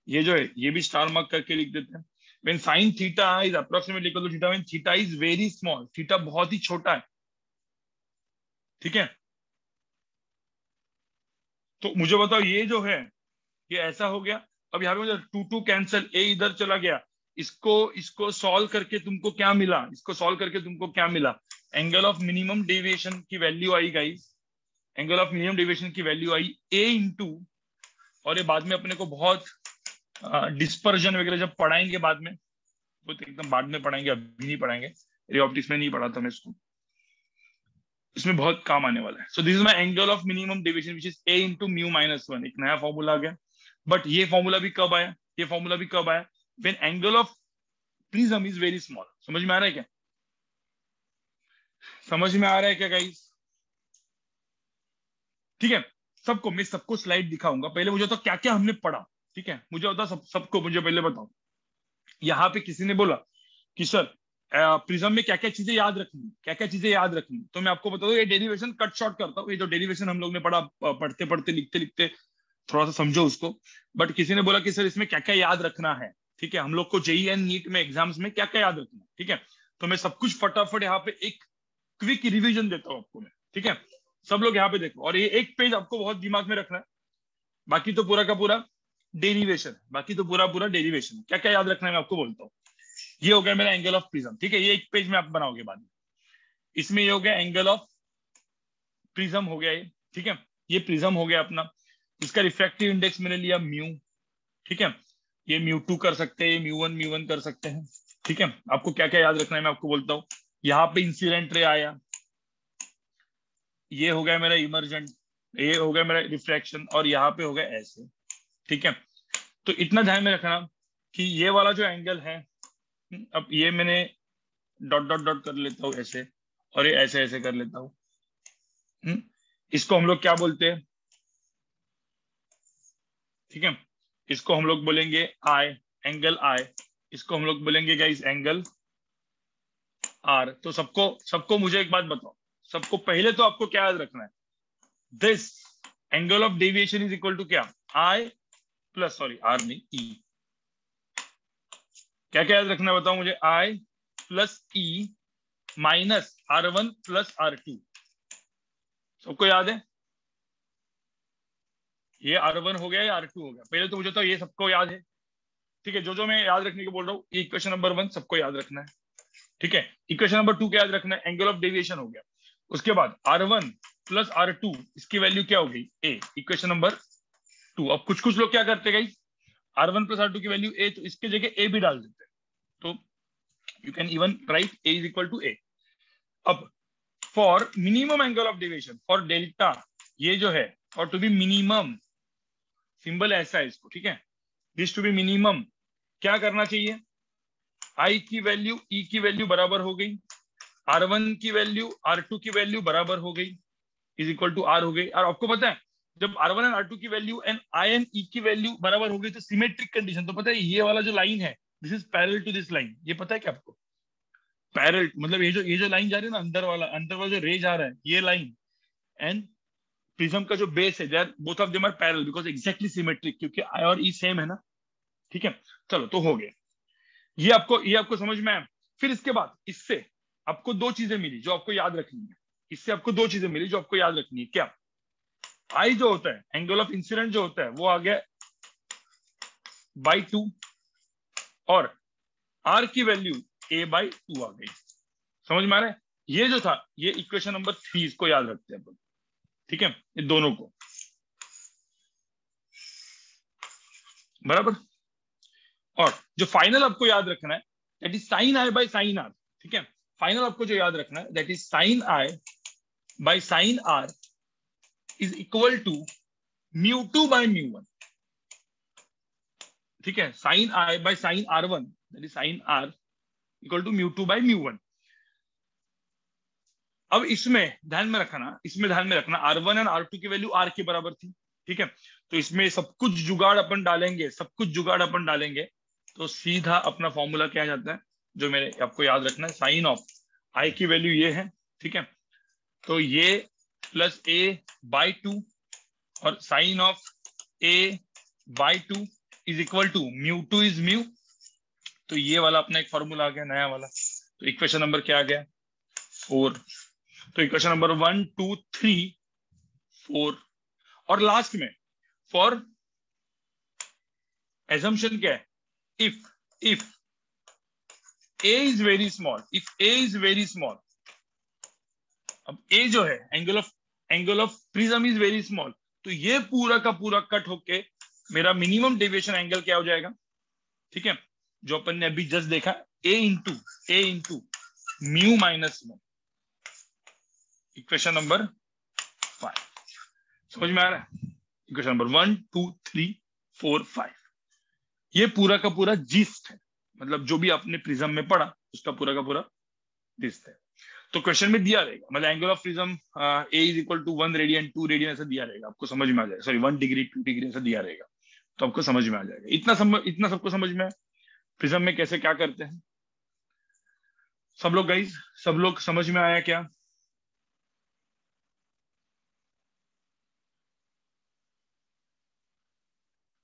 ये जो है ये भी स्टार मार्क करके लिख देते हैं। when sin theta is approximately equal to theta when theta is very small, theta बहुत ही छोटा है, ठीक है। तो मुझे बताओ ये जो है ये ऐसा हो गया। अब यहाँ पे मुझे 2 कैंसिल, ए इधर चला गया, इसको सॉल्व करके तुमको क्या मिला, इसको सॉल्व करके तुमको क्या मिला, एंगल ऑफ मिनिमम डेविएशन की value I guys, angle of minimum deviation की वैल्यू आई ए इंटू, और ये बाद में अपने को बहुत डिस्पर्जन वगैरह जब पढ़ाएंगे बाद में, वो तो एकदम बाद में पढ़ाएंगे, अभी नहीं पढ़ाएंगे, ऑप्टिक्स में नहीं पढ़ा था मैं इसको, इसमें बहुत काम आने वाला है। So this is my angle of minimum deviation which is a into mu minus 1, एक नया फॉर्मूला आ गया। बट ये फॉर्मूला भी कब आया, ये फॉर्मूला भी कब आया, when angle of prism is very small. समझ में आ रहा है क्या? समझ में आ रहा है क्या गाइस? ठीक है, सबको मैं सबको स्लाइड दिखाऊंगा। पहले मुझे तो क्या क्या हमने पढ़ा, ठीक है, मुझे बता सबको मुझे पहले बताओ। यहाँ पे किसी ने बोला कि सर प्रिज्म में क्या क्या चीजें याद रखनी, क्या क्या चीजें याद रखनी, तो मैं आपको बता दूं, ये डेरिवेशन कट शॉर्ट करता हूँ। ये जो डेरिवेशन हम लोग ने पढ़ा, पढ़ते पढ़ते लिखते लिखते थोड़ा सा समझो उसको। बट किसी ने बोला कि सर इसमें क्या क्या याद रखना है, ठीक है, हम लोग को जेईई एंड नीट में एग्जाम्स में क्या क्या याद रखना है, ठीक है। तो मैं सब कुछ फटाफट यहाँ पे एक क्विक रिवीजन देता हूँ आपको मैं, ठीक है। सब लोग यहाँ पे देखो, और ये एक पेज आपको बहुत दिमाग में रखना है, बाकी तो पूरा का पूरा डेरिवेशन, बाकी तो पूरा पूरा डेरिवेशन। क्या क्या याद रखना है मैं आपको बोलता हूँ। ये हो गया मेरा एंगल ऑफ प्रिज्म, ठीक है, ये एक पेज में आप बनाओगे बाद में। इसमें ये हो गया एंगल ऑफ प्रिज्म हो गया ये, ठीक है, ये प्रिज्म हो गया अपना। इसका रिफ्रैक्टिव इंडेक्स मैंने लिया म्यू, ठीक है, ये म्यू 2 कर सकते हैं, म्यू 1 कर सकते हैं, ठीक है। आपको क्या क्या याद रखना है मैं आपको बोलता हूँ। यहाँ पे इंसिडेंट रे आया, ये हो गया मेरा इमर्जेंट, ये हो गया मेरा रिफ्रैक्शन, और यहाँ पे हो गया ऐसे, ठीक है। तो इतना ध्यान में रखना कि ये वाला जो एंगल है, अब ये मैंने डॉट डॉट डॉट कर लेता हूँ ऐसे, और ये ऐसे ऐसे कर लेता हूँ। इसको हम लोग क्या बोलते हैं, ठीक है, इसको हम लोग बोलेंगे आई, एंगल आई। इसको हम लोग बोलेंगे गाइस एंगल आर। तो सबको सबको मुझे एक बात बताओ, सबको पहले तो आपको क्या याद रखना है, this angle of deviation is equal to क्या, आई प्लस, सॉरी आर नहीं, ई। क्या क्या याद रखना है बताओ मुझे, आई plus E minus R1 plus R2। सबको याद है? ये R1 हो गया, या R2 हो गया? पहले तो मुझे तो ये सबको याद है, ठीक है। जो जो मैं याद रखने को बोल रहा हूँ, ये इक्वेशन नंबर 1 सबको याद रखना है, ठीक है। इक्वेशन नंबर 2 क्या याद रखना है, एंगल ऑफ डेविएशन हो गया। उसके बाद R1 प्लस R2, इसकी वैल्यू क्या हो गई, ए, इक्वेशन नंबर 2। अब कुछ कुछ लोग क्या करते हैं गाइस, R1 प्लस R2 की वैल्यू ए, तो इसके जगह ए भी डाल देते हैं, तो you can even write A is equal to A. अब for minimum angle of deviation for delta, ये जो है, और टू बी मिनिमम, सिंबल ऐसा है इसको, ठीक है, दिस टू बी मिनिमम, क्या करना चाहिए, आई की वैल्यू ई की वैल्यू बराबर हो गई, R1 की वैल्यू R2 की वैल्यू बराबर हो गई, इज इक्वल टू आर हो गई। और आपको पता है, जब R1 एंड R2 की वैल्यू एंड आई एंड ई की वैल्यू बराबर हो गई, तो सिमेट्रिक कंडीशन, तो पता है ये वाला जो लाइन है, this is parallel to this line. ये पता है क्या आपको, पैरेलल मतलब ये जो लाइन जा रही है ना, अंदर वाला जो रे जा रहा है, ये लाइन एंड प्रिज्म का जो बेस है, they are both of them are parallel because exactly symmetric, क्योंकि आई और ई सेम है ना, ठीक है। चलो तो हो गया, ये आपको समझ में आया। फिर इसके बाद इससे आपको दो चीजें मिली जो आपको याद रखनी है, इससे आपको दो चीजें मिली जो आपको याद रखनी है। क्या, आई जो होता है, एंगल ऑफ इंसिडेंट जो होता है, वो आ गया by 2, और आर की वैल्यू a/2 आ गई। समझ में आ रहा है? ये जो था, ये इक्वेशन नंबर 3, इसको याद रखते हैं अपन, ठीक है, ये दोनों को बराबर। और जो फाइनल आपको याद रखना है, that is sine I by sine R, ठीक है। फाइनल आपको जो याद रखना है, that is sine I by sine R is equal to μ2 by μ1, ठीक है। Sine I by sine R1, that is sine R equal to μ2 by μ1। अब इसमें ध्यान में रखना R1 एंड R2 की वैल्यू R के बराबर थी, ठीक है। तो इसमें सब कुछ जुगाड़ अपन डालेंगे, तो सीधा अपना फॉर्मूला क्या आ जाता है, जो मेरे आपको याद रखना है, साइन ऑफ आई की वैल्यू ये है, ठीक है, तो ये प्लस a/2, और sine of a/2 is equal to μ2 is mu. तो ये वाला अपना एक फॉर्मूला आ गया नया वाला। तो इक्वेशन नंबर क्या आ गया, 4। तो इक्वेशन नंबर 1 2 3 4, और लास्ट में फॉर एजम्पशन क्या है, if a is very small, अब a जो है, angle of prism is very small, तो ये पूरा का पूरा कट होके मेरा मिनिमम डेविएशन एंगल क्या हो जाएगा, ठीक है, जो अपन ने अभी जस्ट देखा, a into mu minus one, equation number 5। समझ में आ रहा है? इक्वेशन नंबर 1 2 3 4 5, ये पूरा का पूरा जिस्ट है, मतलब जो भी आपने प्रिज्म में पढ़ा उसका पूरा का पूरा दिस है। तो क्वेश्चन में दिया रहेगा, मतलब angle of prism A is equal to 1 radian 2 radian ऐसा दिया रहेगा, आपको समझ में आ जाएगा, सॉरी 1 डिग्री 2 डिग्री ऐसा दिया रहेगा, तो आपको समझ में आ जाएगा। इतना सबको समझ में है प्रिज्म में कैसे क्या करते हैं सब लोग गाइज, सब लोग समझ में आया क्या?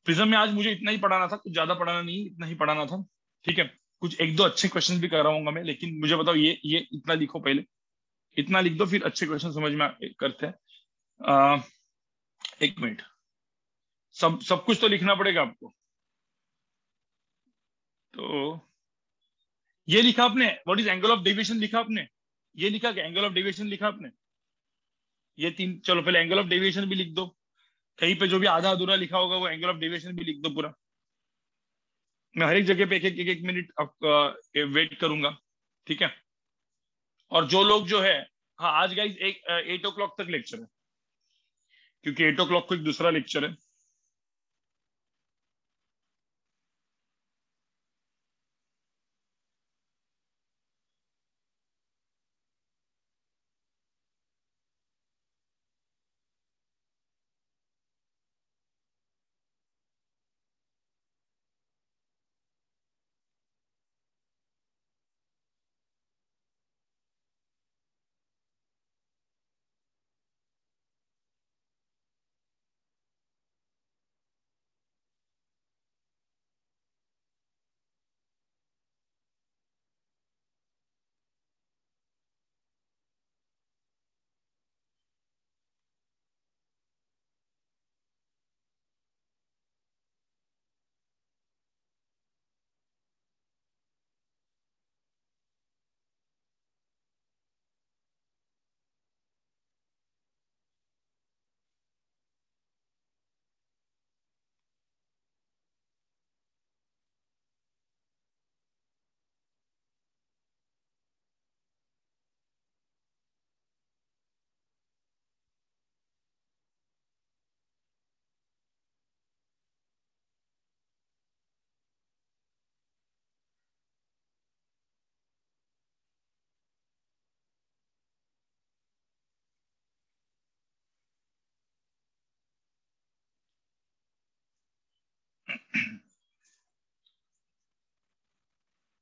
प्रिज्म में आज मुझे इतना ही पढ़ाना था, कुछ ज्यादा पढ़ाना नहीं, इतना ही पढ़ाना था। ठीक है, कुछ एक दो अच्छे क्वेश्चन भी कराऊंगा मैं, लेकिन मुझे बताओ ये इतना लिखो पहले, इतना लिख दो, फिर अच्छे क्वेश्चन समझ में करते हैं। आ, एक मिनट, सब सब कुछ तो लिखना पड़ेगा आपको। तो ये लिखा आपने, what is angle of deviation लिखा आपने? ये लिखा क्या, एंगल ऑफ डेविएशन लिखा आपने? ये तीन, चलो पहले एंगल ऑफ डेविएशन भी लिख दो, कहीं पे जो भी आधा अधूरा लिखा होगा वो एंगल ऑफ डेविएशन भी लिख दो पूरा। मैं हर एक जगह पे एक मिनट वेट करूंगा, ठीक है? और जो लोग जो है, हाँ आज गाइज 8 o'clock तक लेक्चर है, क्योंकि 8 o'clock को एक दूसरा लेक्चर है।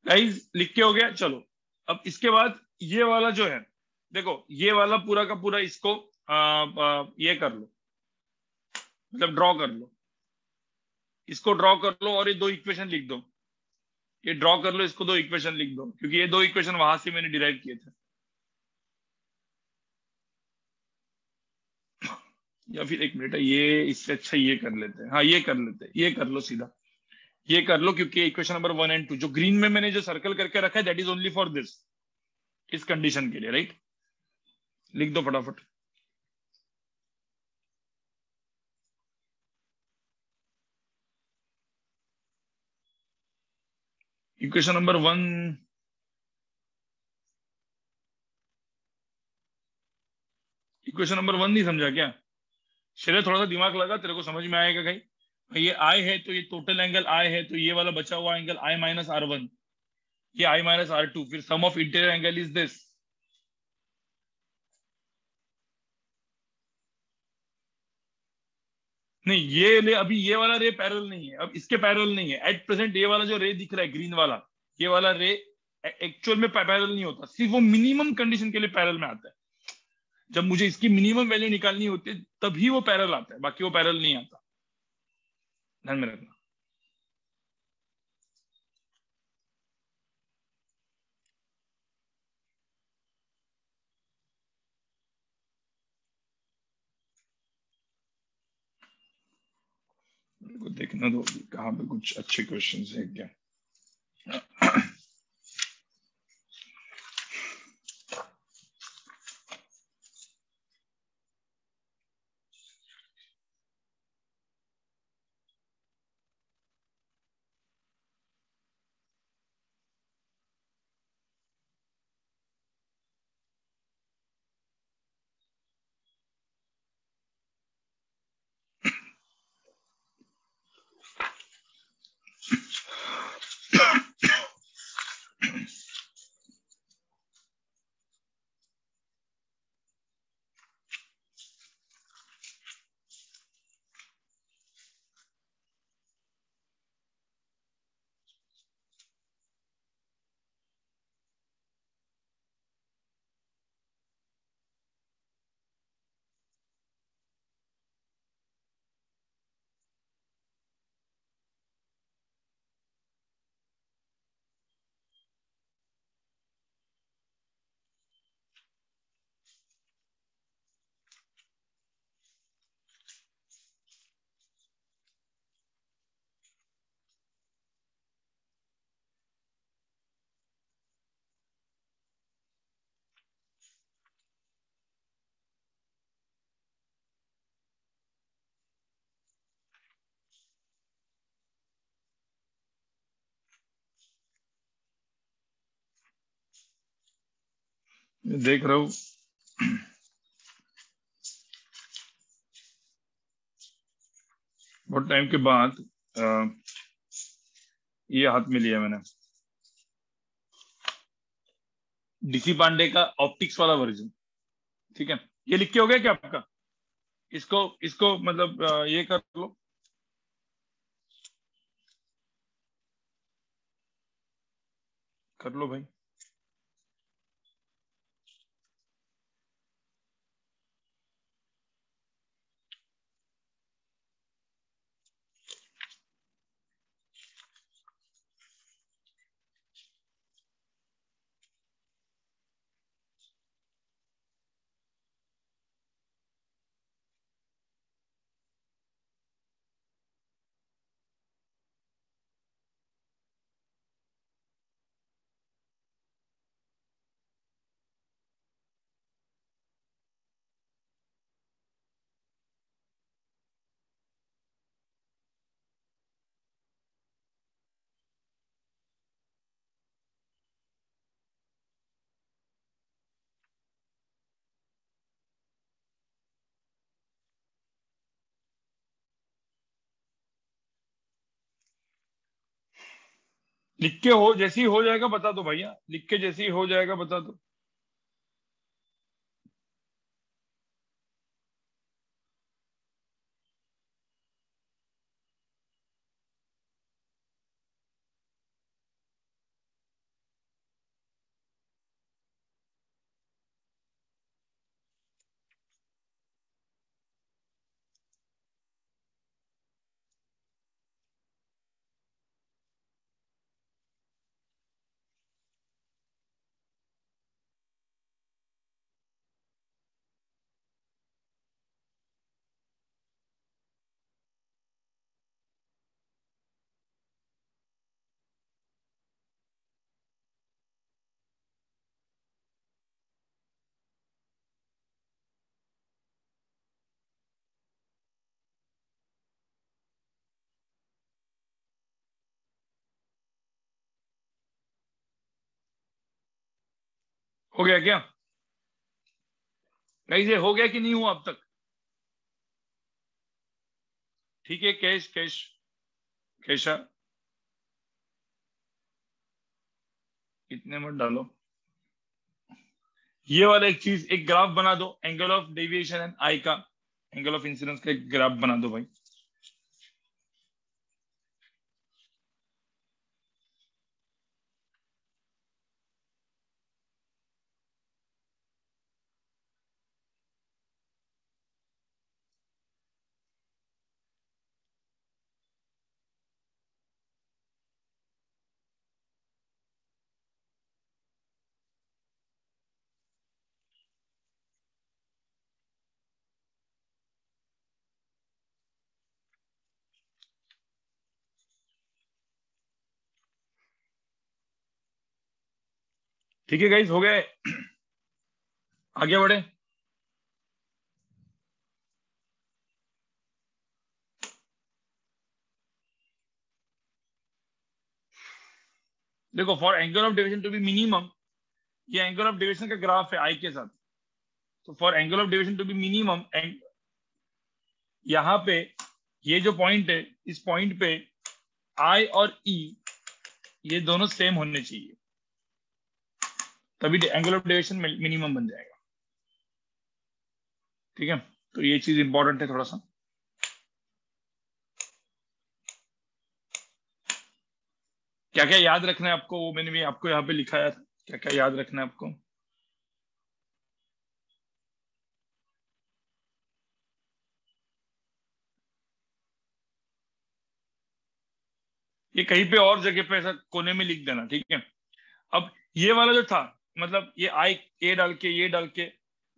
गाइज लिख के हो गया, चलो। अब इसके बाद ये वाला जो है, देखो ये वाला पूरा का पूरा इसको ये कर लो, मतलब ड्रॉ कर लो, इसको ड्रॉ कर लो और ये दो इक्वेशन लिख दो। ये ड्रॉ कर लो, इसको दो इक्वेशन लिख दो, क्योंकि ये दो इक्वेशन वहां से मैंने डिराइव किए थे। या फिर एक मिनट है, ये इससे अच्छा ये कर लेते हैं, हाँ ये कर लेते हैं, ये कर लो सीधा, ये कर लो, क्योंकि इक्वेशन नंबर 1 और 2 जो ग्रीन में मैंने जो सर्कल करके रखा है that is only for this, इस कंडीशन के लिए, राइट? लिख दो फटाफट। इक्वेशन नंबर 1, इक्वेशन नंबर 1 नहीं समझा क्या? चले थोड़ा सा दिमाग लगा, तेरे को समझ में आएगा कहीं। ये आई है तो ये टोटल एंगल आई है, तो ये वाला बचा हुआ एंगल I-R1, ये I-R2, फिर sum of interior angle is this. नहीं ये ले, अभी ये वाला रे पैरेलल नहीं है, अब इसके पैरेलल नहीं है एट प्रेजेंट। ये वाला जो रे दिख रहा है ग्रीन वाला, ये वाला रे एक्चुअल में पैरेलल नहीं होता, सिर्फ वो मिनिमम कंडीशन के लिए पैरेलल में आता है। जब मुझे इसकी मिनिमम वैल्यू निकालनी होती है तभी वो पैरेलल आता है, बाकी वो पैरेलल नहीं आता, ध्यान में रखना। मेरे को देखना दो कहाँ पे कुछ अच्छे क्वेश्चन है क्या। देख रहा हूँ। बहुत टाइम के बाद ये हाथ में लिया मैंने, डीसी पांडे का ऑप्टिक्स वाला वर्जन। ठीक है, ये लिख के हो गया क्या आपका? इसको इसको मतलब ये कर लो। कर लो भाई। लिख के हो जैसे ही हो जाएगा बता दो भैया, लिख के जैसे ही हो जाएगा बता दो। हो गया क्या? गाइस ये हो गया कि नहीं हुआ अब तक? ठीक है, कैश कैश कैशा, इतने मत डालो। ये वाला एक चीज, एक ग्राफ बना दो, angle of deviation and I का, एंगल ऑफ इंसिडेंस का एक ग्राफ बना दो भाई। ठीक है गाइस, हो गए, आगे बढ़े। देखो, for angle of deviation to be minimum, ये एंगल ऑफ डेविएशन का ग्राफ है आई के साथ। तो for angle of deviation to be minimum, यहाँ पे ये जो पॉइंट है, इस पॉइंट पे आई और ई ये दोनों सेम होने चाहिए, तभी एंगल ऑफ डेविएशन मिनिमम बन जाएगा। ठीक है, तो ये चीज इंपॉर्टेंट है थोड़ा सा। क्या क्या याद रखना है आपको, वो मैंने भी आपको यहाँ पे लिखाया था, क्या क्या याद रखना है आपको। ये कहीं पे और जगह पे ऐसा कोने में लिख देना, ठीक है। अब ये वाला जो था, मतलब ये आई ए डाल के, ये डाल के,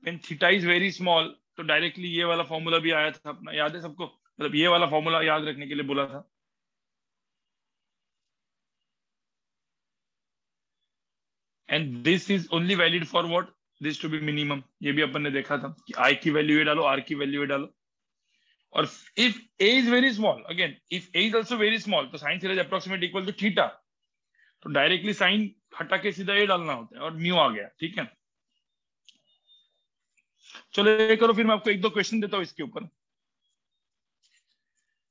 when theta is very small, तो डायरेक्टली ये वाला फॉर्मूला भी आया था अपना, याद है सबको? मतलब ये वाला फॉर्मूला याद रखने के लिए बोला था। And this is only valid for what, this to be minimum, ये भी अपन ने देखा था कि आई की वैल्यू ये डालो, आर की वैल्यू ये डालो। और if A is very small, again if A is also very small, तो sine theta is approximate equal to theta, तो डायरेक्टली साइन हटा के सीधा ये डालना होता है और म्यू आ गया। ठीक है, चलो ये करो, फिर मैं आपको एक दो क्वेश्चन देता हूँ इसके ऊपर।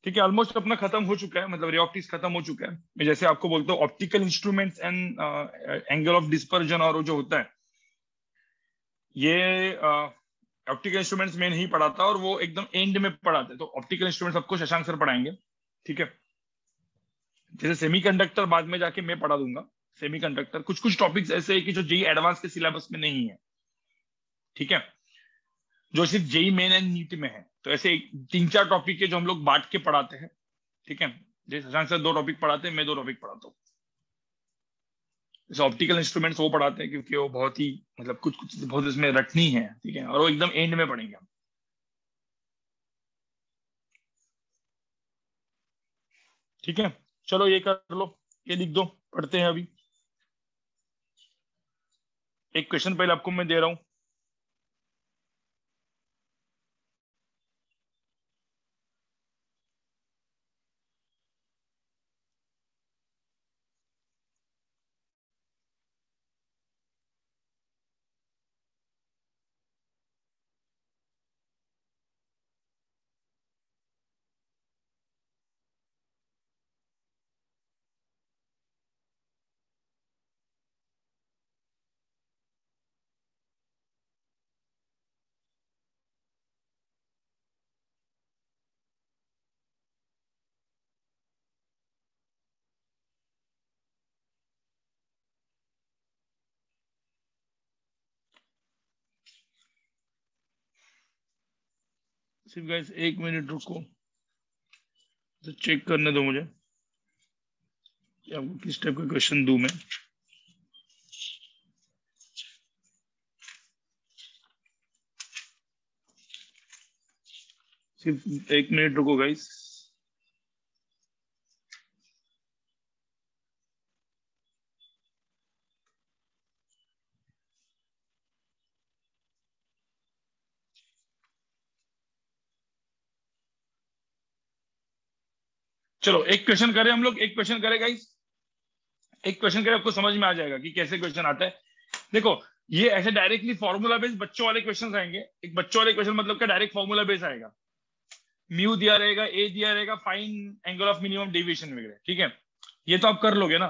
ठीक है, ऑलमोस्ट अपना खत्म हो चुका है, मतलब रे ऑप्टिक्स खत्म हो चुका है। मैं जैसे आपको बोलता हूँ optical instruments and angle of dispersion, और वो जो होता है ये ऑप्टिकल इंस्ट्रूमेंट्स में नहीं पढ़ाता, और वो एकदम एंड में पढ़ाते हैं। तो ऑप्टिकल इंस्ट्रूमेंट्स आपको शशांक सर पढ़ाएंगे। ठीक है, जैसे सेमीकंडक्टर बाद में जाके मैं पढ़ा दूंगा। सेमीकंडक्टर कुछ कुछ टॉपिक्स ऐसे है कि जो जेई एडवांस के सिलेबस में नहीं है। ठीक है, जो सिर्फ जेई मेन एंड नीट में है। तो ऐसे तीन चार टॉपिक है जो हम लोग बांट के पढ़ाते हैं। ठीक है, जैसे शशांक सर दो टॉपिक पढ़ाते हैं, मैं दो टॉपिक पढ़ाता हूँ। जैसे ऑप्टिकल इंस्ट्रूमेंट्स वो पढ़ाते हैं क्योंकि वो बहुत ही मतलब कुछ कुछ बहुत इसमें रटनी है। ठीक है, और वो एकदम एंड में पढ़ेंगे हम। ठीक है, चलो ये कर लो, ये लिख दो, पढ़ते हैं अभी। एक क्वेश्चन पहले आपको मैं दे रहा हूँ। सिर्फ गाइस एक मिनट रुको, तो चेक करने दो मुझे कि आपको किस टाइप का क्वेश्चन दूं मैं। सिर्फ एक मिनट रुको गाइस। चलो एक क्वेश्चन करें हम लोग, एक क्वेश्चन करें गाइस। एक क्वेश्चन करें, आपको समझ में आ जाएगा कि कैसे क्वेश्चन आता है। देखो, ये ऐसे डायरेक्टली फॉर्मूला बेस्ड बच्चों वाले क्वेश्चन आएंगे। एक बच्चों वाले क्वेश्चन मतलब क्या, डायरेक्ट फॉर्मूला बेस्ड आएगा। म्यू दिया रहेगा, ए दिया रहेगा, fine angle of minimum deviation वगैरह। ठीक है, ये तो आप कर लोगे ना।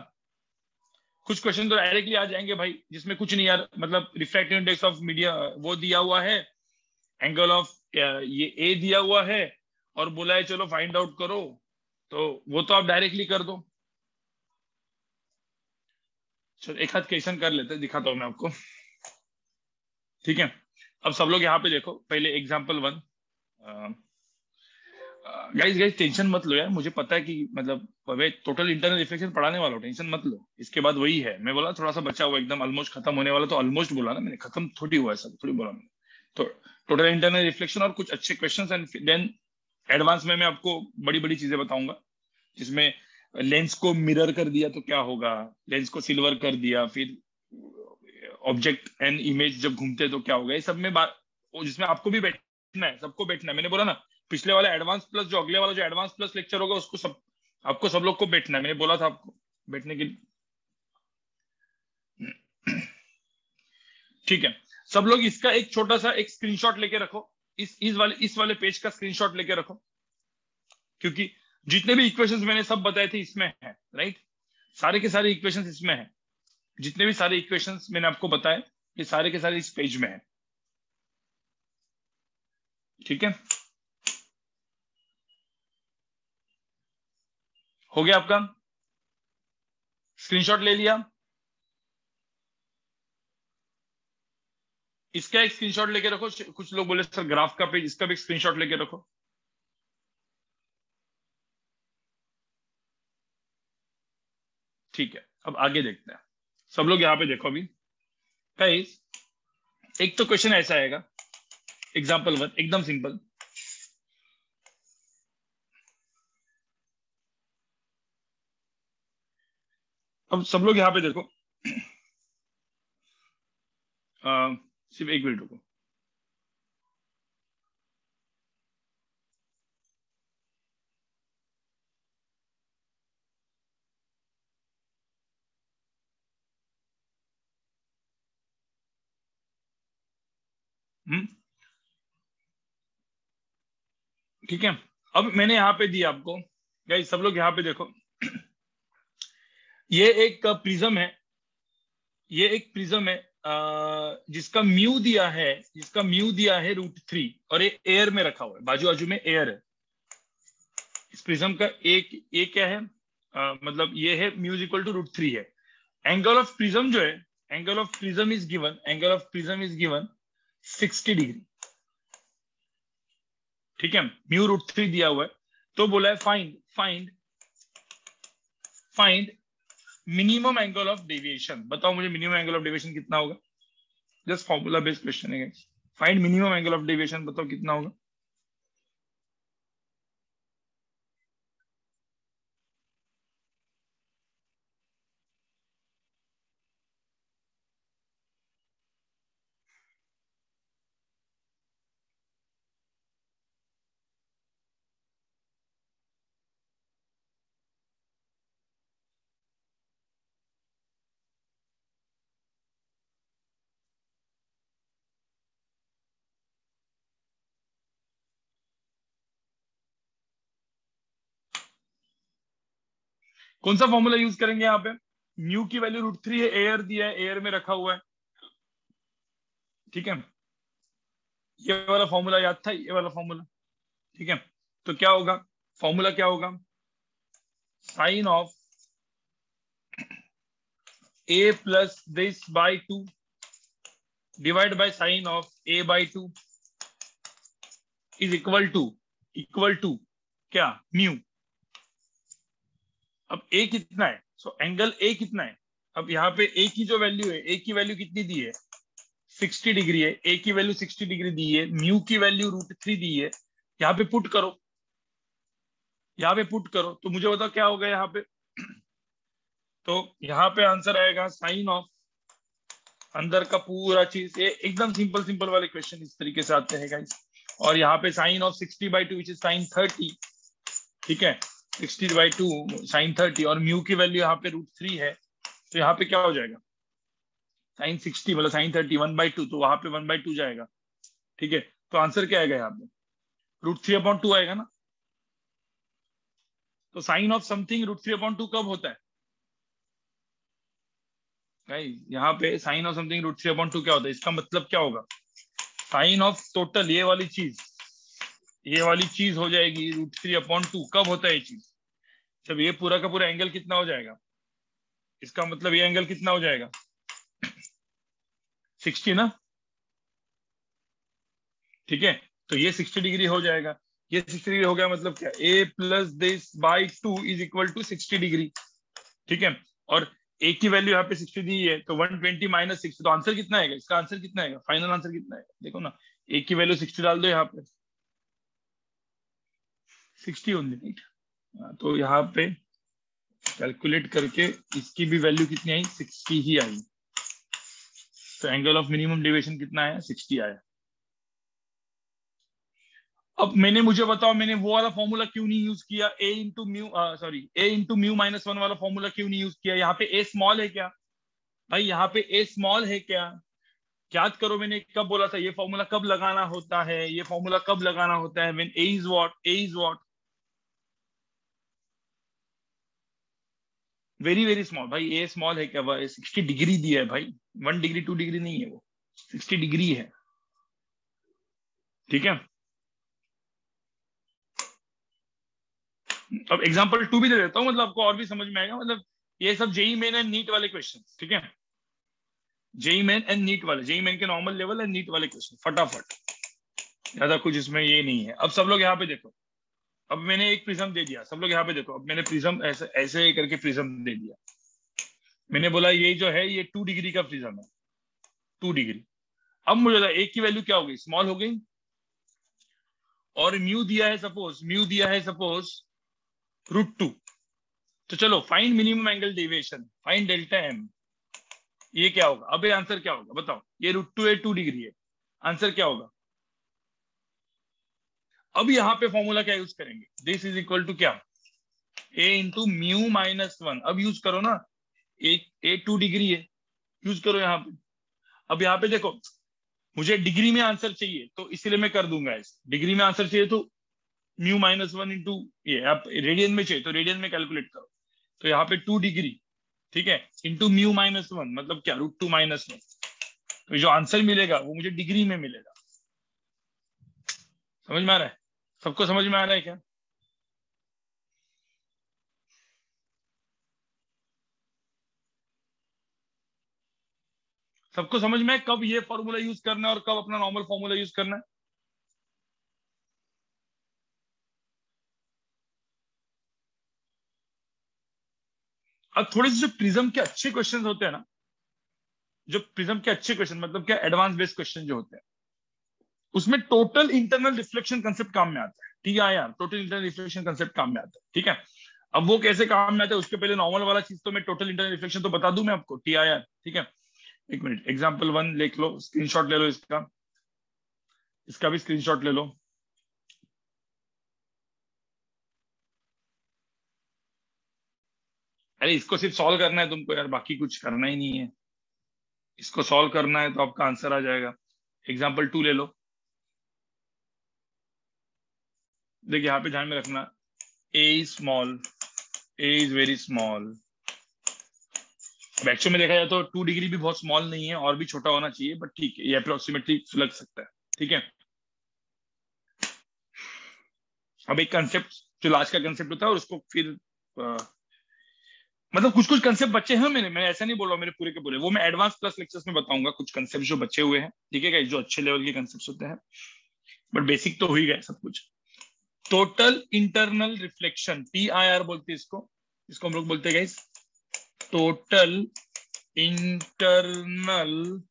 कुछ क्वेश्चन तो डायरेक्टली आ जाएंगे भाई, जिसमें कुछ नहीं यार, मतलब रिफ्रैक्टिव इंडेक्स ऑफ मीडिया वो दिया हुआ है, एंगल ऑफ ये ए दिया हुआ है, और बोला है चलो फाइंड आउट करो। तो वो तो आप डायरेक्टली कर दो। चलो एक हाथ क्वेश्चन कर लेते हैं, दिखाता हूं मैं आपको। ठीक है, अब सब लोग यहाँ पे देखो, पहले example one. Guys guys tension मत लो यार, मुझे पता है कि मतलब मैं टोटल इंटरनल रिफ्लेक्शन पढ़ाने वाला हूँ, टेंशन मत लो। इसके बाद वही है, मैं बोला थोड़ा सा बचा हुआ एकदम ऑलमोस्ट खत्म होने वाला, तो ऑलमोस्ट बोला ना मैंने, खत्म थोड़ी हुआ है, सब थोड़ी बोला मैंने। तो टोटल इंटरनल रिफ्लेक्शन और कुछ अच्छे क्वेश्चंस, एंड देन एडवांस में मैं आपको बड़ी बड़ी चीजें बताऊंगा, जिसमें लेंस को मिरर कर दिया तो क्या होगा, लेंस को सिल्वर कर दिया, फिर ऑब्जेक्ट एंड इमेज जब घूमते हैं तो क्या होगा, ये सब में बात, जिसमें आपको भी बैठना है, सबको बैठना है। मैंने बोला ना, पिछले वाला एडवांस प्लस जो अगले वाला जो एडवांस प्लस लेक्चर होगा, उसको सब आपको सब लोग को बैठना है, मैंने बोला था आपको बैठने के लिए। ठीक है, सब लोग इसका एक छोटा सा एक स्क्रीनशॉट लेके रखो, इस वाले पेज का स्क्रीनशॉट लेके रखो, क्योंकि जितने भी इक्वेशंस मैंने सब बताए थे इसमें है, राइट। सारे के सारे इक्वेशंस इसमें है, जितने भी सारे इक्वेशंस मैंने आपको बताए, ये सारे के सारे इस पेज में है। ठीक है, हो गया आपका, स्क्रीनशॉट ले लिया। इसका एक स्क्रीनशॉट लेके रखो। कुछ लोग बोले सर ग्राफ का पेज, इसका भी स्क्रीनशॉट लेके रखो। ठीक है, अब आगे देखते हैं। सब लोग यहाँ पे देखो अभी। गाइस, एक तो क्वेश्चन ऐसा आएगा, एग्जाम्पल वन, एकदम सिंपल। अब सब लोग यहाँ पे देखो। सिर्फ एक मिनट रुको। हम्म ठीक है, अब मैंने यहाँ पे दिया आपको, गाइस सब लोग यहाँ पे देखो, ये एक प्रिज्म है, ये एक प्रिज्म है जिसका म्यू दिया है, जिसका म्यू दिया है √3, और ये एयर में रखा हुआ है, बाजू बाजू में एयर है। इस प्रिज्म का एक क्या है, मतलब ये है म्यू इक्वल टू √3 है। एंगल ऑफ प्रिज्म जो है, angle of prism is given, angle of prism is given 60 degree. ठीक है, म्यू √3 दिया हुआ है, तो बोला है find find find minimum angle of deviation. बताओ मुझे मिनिमम एंगल ऑफ डेविएशन कितना होगा, जस्ट फॉर्मूला बेस्ड क्वेश्चन है। Find minimum angle of deviation, बताओ कितना होगा। कौन सा फॉर्मूला यूज करेंगे यहाँ पे, म्यू की वैल्यू √3 है, एयर दिया है, एयर में रखा हुआ है। ठीक है, ये वाला फॉर्मूला याद था, ये वाला फॉर्मूला। ठीक है, तो क्या होगा, फॉर्मूला क्या होगा, sine of a plus this by 2 divide by sine of a by 2 is equal to क्या, म्यू। अब a कितना है, सो एंगल a कितना है, अब यहाँ पे a की जो वैल्यू है, a की वैल्यू कितनी दी है, 60 डिग्री है, a की वैल्यू 60 डिग्री दी है, म्यू की वैल्यू √3 दी है। यहाँ पे पुट करो, यहाँ पे पुट करो, तो मुझे बताओ क्या होगा यहाँ पे। तो यहाँ पे आंसर आएगा साइन ऑफ, अंदर का पूरा चीज, ये एकदम सिंपल सिंपल वाले क्वेश्चन इस तरीके से आते हैं गाइस। और यहाँ पे sine of 60/2 which is sine 30। ठीक है, 60/2 साइन 30, और म्यू की वैल्यू यहाँ पे √3 है, तो यहाँ पे क्या हो जाएगा, साइन 60 मतलब साइन 30 1/2, तो वहां पे 1/2 जाएगा। ठीक है, तो आंसर क्या आएगा यहाँ पे, √3/2 आएगा ना। तो साइन ऑफ समथिंग √3/2 कब होता है गाइस, यहाँ पे साइन ऑफ समथिंग √3/2 क्या होता है, इसका मतलब क्या होगा, साइन ऑफ टोटल ये वाली चीज, ये वाली चीज हो जाएगी √3/2। कब होता है ये चीज, जब ये पूरा का पूरा एंगल कितना हो जाएगा, इसका मतलब ये एंगल कितना हो जाएगा, 60 ना। ठीक है, तो ये 60 डिग्री हो जाएगा, ये 60 डिग्री हो गया, मतलब क्या, a plus this by 2 is equal to 60 degree. ठीक है, और a की वैल्यू यहाँ पे 60 दी है, तो 120 माइनस 60, तो आंसर कितना आएगा, इसका आंसर कितना आएगा, फाइनल आंसर कितना आएगा, देखो ना, a की वैल्यू 60 डाल दो यहाँ पे, 60 ओनली राइट। तो यहाँ पे कैलकुलेट करके इसकी भी वैल्यू कितनी आई, 60 ही आई। तो एंगल ऑफ मिनिमम डेविएशन कितना आया, 60 आया। अब मुझे बताओ, मैंने वो वाला फॉर्मूला क्यों नहीं यूज किया, a इंटू म्यू वाला फॉर्मूला क्यों नहीं यूज किया, यहाँ पे a स्मॉल है क्या भाई, यहाँ पे a स्मॉल है क्या, याद करो मैंने कब बोला था, ये फॉर्मूला कब लगाना होता है, ये फॉर्मूला कब लगाना होता है, when a is what very very small. भाई a स्मॉल है क्या, 60 डिग्री दिया है भाई, 1 डिग्री 2 डिग्री नहीं है वो, 60 डिग्री है। ठीक है, अब एग्जांपल 2 भी दे देता हूँ, मतलब आपको और भी समझ में आएगा, मतलब ये सब जेई मेन एंड नीट वाले क्वेश्चन। ठीक है, जेई मेन एंड नीट वाले, जेई मेन के नॉर्मल लेवल एंड नीट वाले क्वेश्चन, फटाफट, ज्यादा कुछ इसमें ये नहीं है। अब सब लोग यहाँ पे देखो, अब मैंने एक प्रिज्म दे दिया, सब लोग यहाँ पे देखो, अब मैंने प्रिज्म ऐसे ऐसे करके प्रिज्म दे दिया, मैंने बोला ये जो है ये 2 डिग्री का प्रिज्म है, 2 डिग्री। अब मुझे एक की वैल्यू क्या हो गई, स्मॉल हो गई, और म्यू दिया है सपोज, √2। तो चलो find minimum angle deviation, find delta M, ये क्या होगा, अब ये आंसर क्या होगा बताओ, ये √2 है, 2 डिग्री है, आंसर क्या होगा। अब यहाँ पे फॉर्मूला क्या यूज करेंगे, दिस इज इक्वल टू क्या, a इंटू म्यू -1। अब यूज करो ना, ए 2 डिग्री है, यूज करो यहाँ पे। अब यहाँ पे देखो, मुझे डिग्री में आंसर चाहिए, तो इसलिए मैं कर दूंगा ऐसे, डिग्री में आंसर चाहिए तो म्यू -1 इंटू ये, आप रेडियन में चाहिए तो रेडियन में कैलकुलेट करो, तो यहाँ पे 2 डिग्री, ठीक है, इंटू म्यू -1 मतलब क्या, √2 - 1, तो जो आंसर मिलेगा वो मुझे डिग्री में मिलेगा। समझ में आ रहा है? सबको समझ में आ रहा है क्या? सबको समझ में है कब ये फॉर्मूला यूज करना है और कब अपना नॉर्मल फॉर्मूला यूज करना है? अब थोड़े से जो प्रिज्म के अच्छे क्वेश्चन होते हैं ना, जो प्रिज्म के अच्छे क्वेश्चन मतलब क्या, एडवांस बेस्ड क्वेश्चन जो होते हैं, उसमें टोटल इंटरनल रिफ्लेक्शन कंसेप्ट काम में आता है। TIR, total internal reflection concept काम में आता है, ठीक है। अब वो कैसे काम में आता है उसके पहले नॉर्मल वाला चीज तो मैं टोटल इंटरनल रिफ्लेक्शन तो बता दूं मैं आपको, TIR, ठीक है। एक मिनट, एग्जाम्पल 1 लिख लो, स्क्रीनशॉट ले लो इसका, इसका भी स्क्रीनशॉट ले लो। अरे इसको सिर्फ सॉल्व करना है तुमको यार, बाकी कुछ करना ही नहीं है। इसको सॉल्व करना है तो आपका आंसर आ जाएगा। एग्जाम्पल 2 ले लो। देखिए यहाँ पे ध्यान में रखना, A is small, A is very small. अब एक्चुअल में देखा जाए तो 2 डिग्री भी बहुत स्मॉल नहीं है, और भी छोटा होना चाहिए, बट ठीक है, ये अप्रोक्सीमेटली लग सकता है, ठीक है। अब एक कंसेप्ट जो लास्ट का कंसेप्ट होता है, और उसको फिर मतलब कुछ कुछ कंसेप्ट बच्चे हैं मेरे, मैं ऐसा नहीं बोल रहा हूँ मेरे पूरे के पूरे, वो मैं एडवांस प्लस लेक्चर्स में बताऊंगा कुछ कंसेप्ट जो बचे हुए हैं, ठीक है, जो अच्छे लेवल के कंसेप्ट होते हैं, बट बेसिक तो हो ही गए सब कुछ। टोटल इंटरनल रिफ्लेक्शन, TIR बोलते हैं इसको, इसको हम लोग बोलते हैं टोटल इंटरनल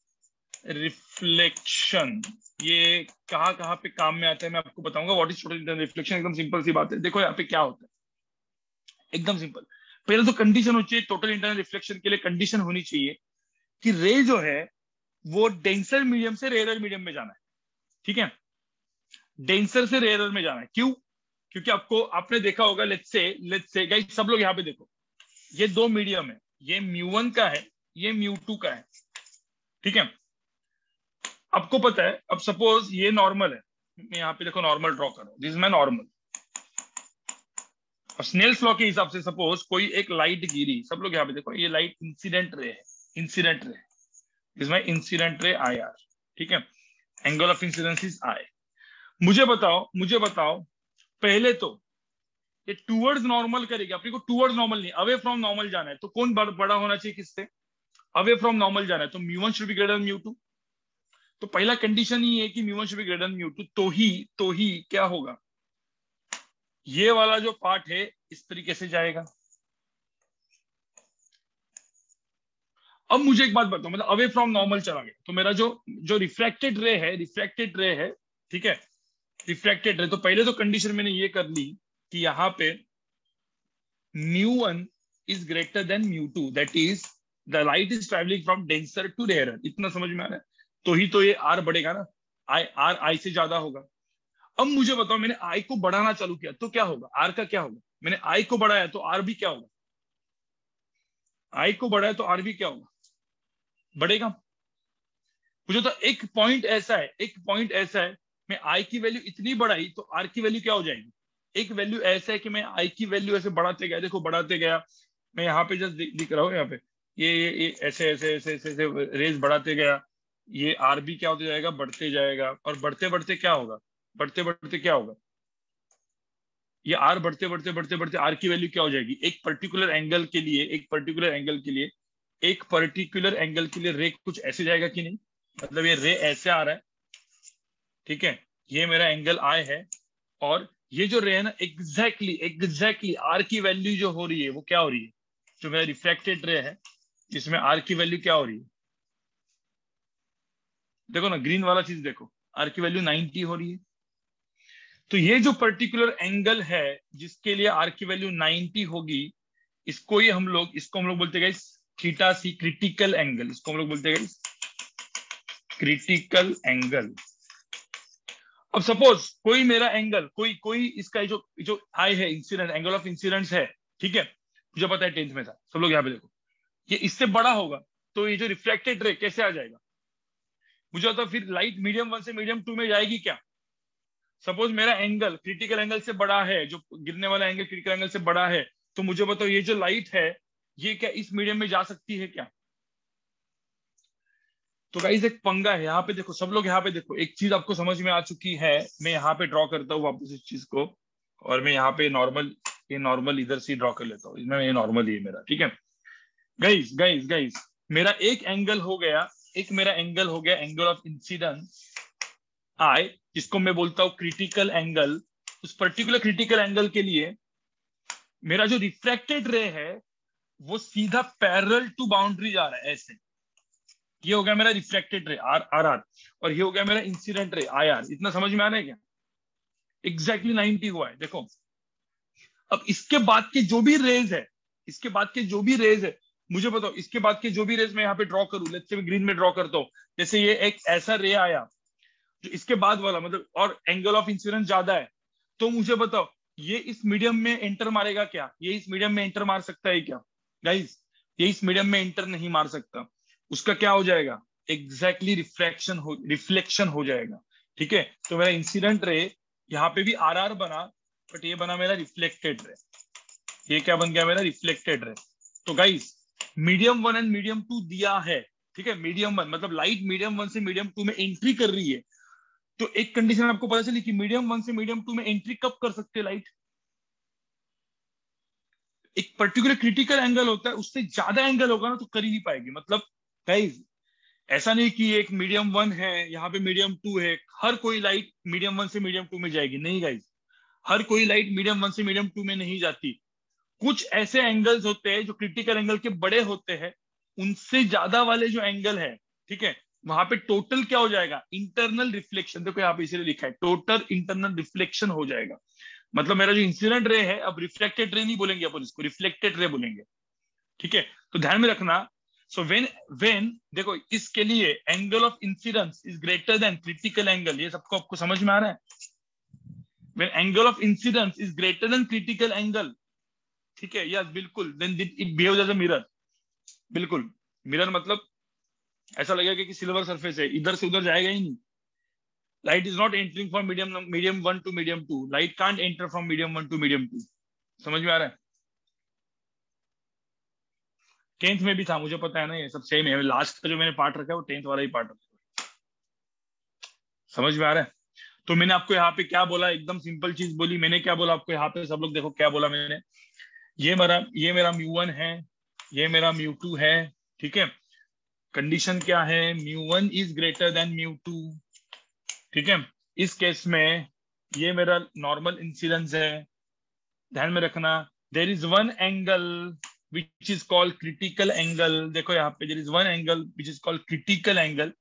रिफ्लेक्शन। ये कहाँ कहाँ पे काम में आता है मैं आपको बताऊंगा। What is total internal reflection, एकदम सिंपल सी बात है। देखो यहाँ पे क्या होता है, एकदम सिंपल। पहले तो कंडीशन होनी चाहिए टोटल इंटरनल रिफ्लेक्शन के लिए, कंडीशन होनी चाहिए कि रे जो है वो डेंसर मीडियम से रेयर मीडियम में जाना है, ठीक है। डेंसर से रेयर में जाना है, क्यों? क्योंकि आपको, आपने देखा होगा, लेट्स से गाइस सब लोग यहाँ पे देखो, ये दो मीडियम है, ये म्यू 1 का है, ये म्यू 2 का है, ठीक है। आपको पता है, अब सपोज ये नॉर्मल है, मैं यहाँ पे देखो नॉर्मल ड्रॉ कर रहा हूँ, दिस इज माई नॉर्मल। और स्नेल्स लॉ के हिसाब से सपोज कोई एक लाइट गिरी, सब लोग यहाँ पे देखो, ये लाइट इंसिडेंट रे है, incident ray, this my incident ray IR, ठीक है। Angle of incidence is I। मुझे बताओ पहले तो ये टूवर्ड्स नॉर्मल करेगी, अपने को टूवर्ड्स नॉर्मल नहीं, अवे फ्रॉम नॉर्मल जाना है, तो कौन बड़ा होना चाहिए किससे? अवे फ्रॉम नॉर्मल जाना है, तो mu 1 should be greater than mu 2। तो पहला कंडीशन ही है कि mu 1 should be greater than mu 2, तो ही क्या होगा, ये वाला जो पार्ट है इस तरीके से जाएगा। अब मुझे एक बात बताओ, मतलब अवे फ्रॉम नॉर्मल चला गया तो मेरा जो जो रिफ्रैक्टेड रे है, ठीक है, रिफ्रैक्टेड रे, तो पहले तो कंडीशन मैंने ये कर ली कि यहाँ पे mu 1 is greater than mu 2, that is the light is travelling from denser to rare. इतना समझ में आ रहा है? तो ये आर बढ़ेगा ना, आई से ज्यादा होगा। अब मुझे बताओ, मैंने आई को बढ़ाना चालू किया तो क्या होगा, आर का क्या होगा? मैंने आई को बढ़ाया तो आर भी क्या होगा, आई को बढ़ाया तो आर भी क्या होगा, बढ़ेगा। मुझे तो एक पॉइंट ऐसा है, मैं आई की वैल्यू इतनी बढ़ाई तो आर की वैल्यू क्या हो जाएगी। एक वैल्यू ऐसा है कि मैं आई की वैल्यू ऐसे बढ़ाते गया, देखो बढ़ाते गया, मैं यहाँ पे जस्ट दिख रहा हूँ, यहाँ पे ये ऐसे ऐसे ऐसे ऐसे ऐसे रेस बढ़ाते गया, ये आर भी क्या होते जाएगा, बढ़ते जाएगा, और बढ़ते बढ़ते क्या होगा, बढ़ते बढ़ते क्या होगा, ये आर बढ़ते बढ़ते बढ़ते बढ़ते आर की वैल्यू क्या हो जाएगी, एक पर्टिकुलर एंगल के लिए, रे कुछ ऐसे जाएगा कि नहीं, मतलब ये रे ऐसे आ रहा है, ठीक है, ये मेरा एंगल आई है, और ये जो रे है ना, एग्जैक्टली आर की वैल्यू जो हो रही है वो क्या हो रही है, जो मेरा रिफ्लेक्टेड रे है इसमें आर की वैल्यू क्या हो रही है, देखो ना ग्रीन वाला चीज देखो, आर की वैल्यू 90 हो रही है। तो ये जो पर्टिकुलर एंगल है जिसके लिए आर की वैल्यू 90 होगी, इसको हम लोग बोलते हैं थीटा सी, क्रिटिकल एंगल, इसको हम लोग बोलते हैं क्रिटिकल एंगल। अब सपोज कोई मेरा एंगल, कोई इसका जो जो आई है, इंसिडेंट एंगल ऑफ इंसिडेंस है, ठीक है, मुझे पता है 10th में था, सब लोग यहाँ पे देखो, ये इससे बड़ा होगा तो ये जो रिफ्लेक्टेड रे कैसे आ जाएगा, मुझे पता फिर लाइट मीडियम 1 से मीडियम 2 में जाएगी क्या, सपोज मेरा एंगल क्रिटिकल एंगल से बड़ा है, जो गिरने वाला एंगल क्रिटिकल एंगल से बड़ा है, तो मुझे बताओ ये जो लाइट है ये क्या इस मीडियम में जा सकती है क्या? तो गाइस एक पंगा है यहाँ पे, देखो सब लोग यहाँ पे देखो, एक चीज आपको समझ में आ चुकी है। मैं यहाँ पे ड्रॉ करता हूँ वापस इस चीज को, और मैं यहाँ पे नॉर्मल, ये नॉर्मल इधर से ड्रॉ कर लेता हूँ, इसमें ये नॉर्मल ही है मेरा, ठीक है। गाइस गाइस गाइस, मेरा एक एंगल हो गया, एक मेरा एंगल हो गया एंगल ऑफ इंसिडेंस आई, जिसको मैं बोलता हूँ क्रिटिकल एंगल। उस पर्टिकुलर क्रिटिकल एंगल के लिए मेरा जो रिफ्रैक्टेड रे है वो सीधा पैरेलल टू बाउंड्री जा रहा है ऐसे। ये हो गया मेरा रिफ्रैक्टेड रे आर, और ये हो गया मेरा इंसिडेंट रे आई आर। इतना समझ में आ रहा है क्या? एग्जैक्टली 90 हुआ है, देखो। अब इसके बाद के जो भी रेज है, इसके बाद के जो भी रेज है, मुझे बताओ इसके बाद के जो भी रेज मैं यहाँ पे ड्रॉ करूं, लेट्स से मैं ग्रीन में ड्रॉ करता हूँ, जैसे ये एक ऐसा रे आया जो इसके बाद वाला, मतलब और एंगल ऑफ इंसिडेंस ज्यादा है, तो मुझे बताओ ये इस मीडियम में एंटर मारेगा क्या? ये इस मीडियम में एंटर मार सकता है क्या? गाइस ये इस मीडियम में एंटर नहीं मार सकता। उसका क्या हो जाएगा? एग्जैक्टली रिफ्लेक्शन हो जाएगा, ठीक है। तो मेरा इंसिडेंट रे यहाँ पे भी आर बना, बट ये बना मेरा रिफ्लेक्टेड रे। ये क्या बन गया मेरा? Reflected ray. तो गाइस मीडियम 1 एंड मीडियम 2 दिया है, ठीक है। मीडियम 1 मतलब लाइट मीडियम 1 से मीडियम 2 में एंट्री कर रही है, तो एक कंडीशन आपको पता चली कि मीडियम 1 से मीडियम 2 में एंट्री कब कर सकते हैं लाइट? एक पर्टिकुलर क्रिटिकल एंगल होता है, उससे ज्यादा एंगल होगा ना तो कर ही नहीं पाएगी। मतलब गाइस ऐसा नहीं कि एक मीडियम 1 है यहाँ पे मीडियम 2 है, हर कोई लाइट मीडियम 1 से मीडियम 2 में जाएगी, नहीं गाइस। हर कोई लाइट मीडियम 1 से मीडियम 2 में नहीं जाती। कुछ ऐसे एंगल्स होते हैं जो क्रिटिकल एंगल के बड़े होते हैं, उनसे ज्यादा वाले जो एंगल है, ठीक है, वहां पे टोटल क्या हो जाएगा? Internal reflection. देखो यहाँ पे इसीलिए लिखा है टोटल इंटरनल रिफ्लेक्शन हो जाएगा। मतलब मेरा जो इंसिडेंट रे है, अब रिफ्लेक्टेड रे नहीं बोलेंगे अपन, इसको रिफ्लेक्टेड रे बोलेंगे, ठीक है। तो ध्यान में रखना। सो व्हेन देखो इसके लिए angle of incidence is greater than critical angle, ये सबको आपको समझ में आ रहा है? When angle of incidence is greater than critical angle, ठीक है, यस बिल्कुल, then it behaves as a mirror. बिल्कुल, मिरर मतलब ऐसा लगेगा कि सिल्वर सरफेस है, इधर से उधर जाएगा ही नहीं। Light is not entering from medium 1 to medium 2, light can't enter from medium 1 to medium 2। समझ में आ रहा है? 10th में भी था, मुझे पता है ना, ये सब सेम है। लास्ट का जो मैंने पार्ट रखा है वो 10th वाला ही पार्ट रखा है। समझ में आ रहा है? तो मैंने आपको यहाँ पे क्या बोला, एकदम सिंपल चीज बोली मैंने। क्या बोला आपको यहाँ पे? सब लोग देखो क्या बोला मैंने। ये मेरा म्यू1 है, ये मेरा म्यू2 है, ठीक है। कंडीशन क्या है? म्यू1 इज ग्रेटर देन म्यू2, ठीक है। इस केस में ये मेरा नॉर्मल इंसिडेंस है। ध्यान में रखना, there is one angle which is called critical angle. देखो यहाँ पे there is one angle which is called critical angle,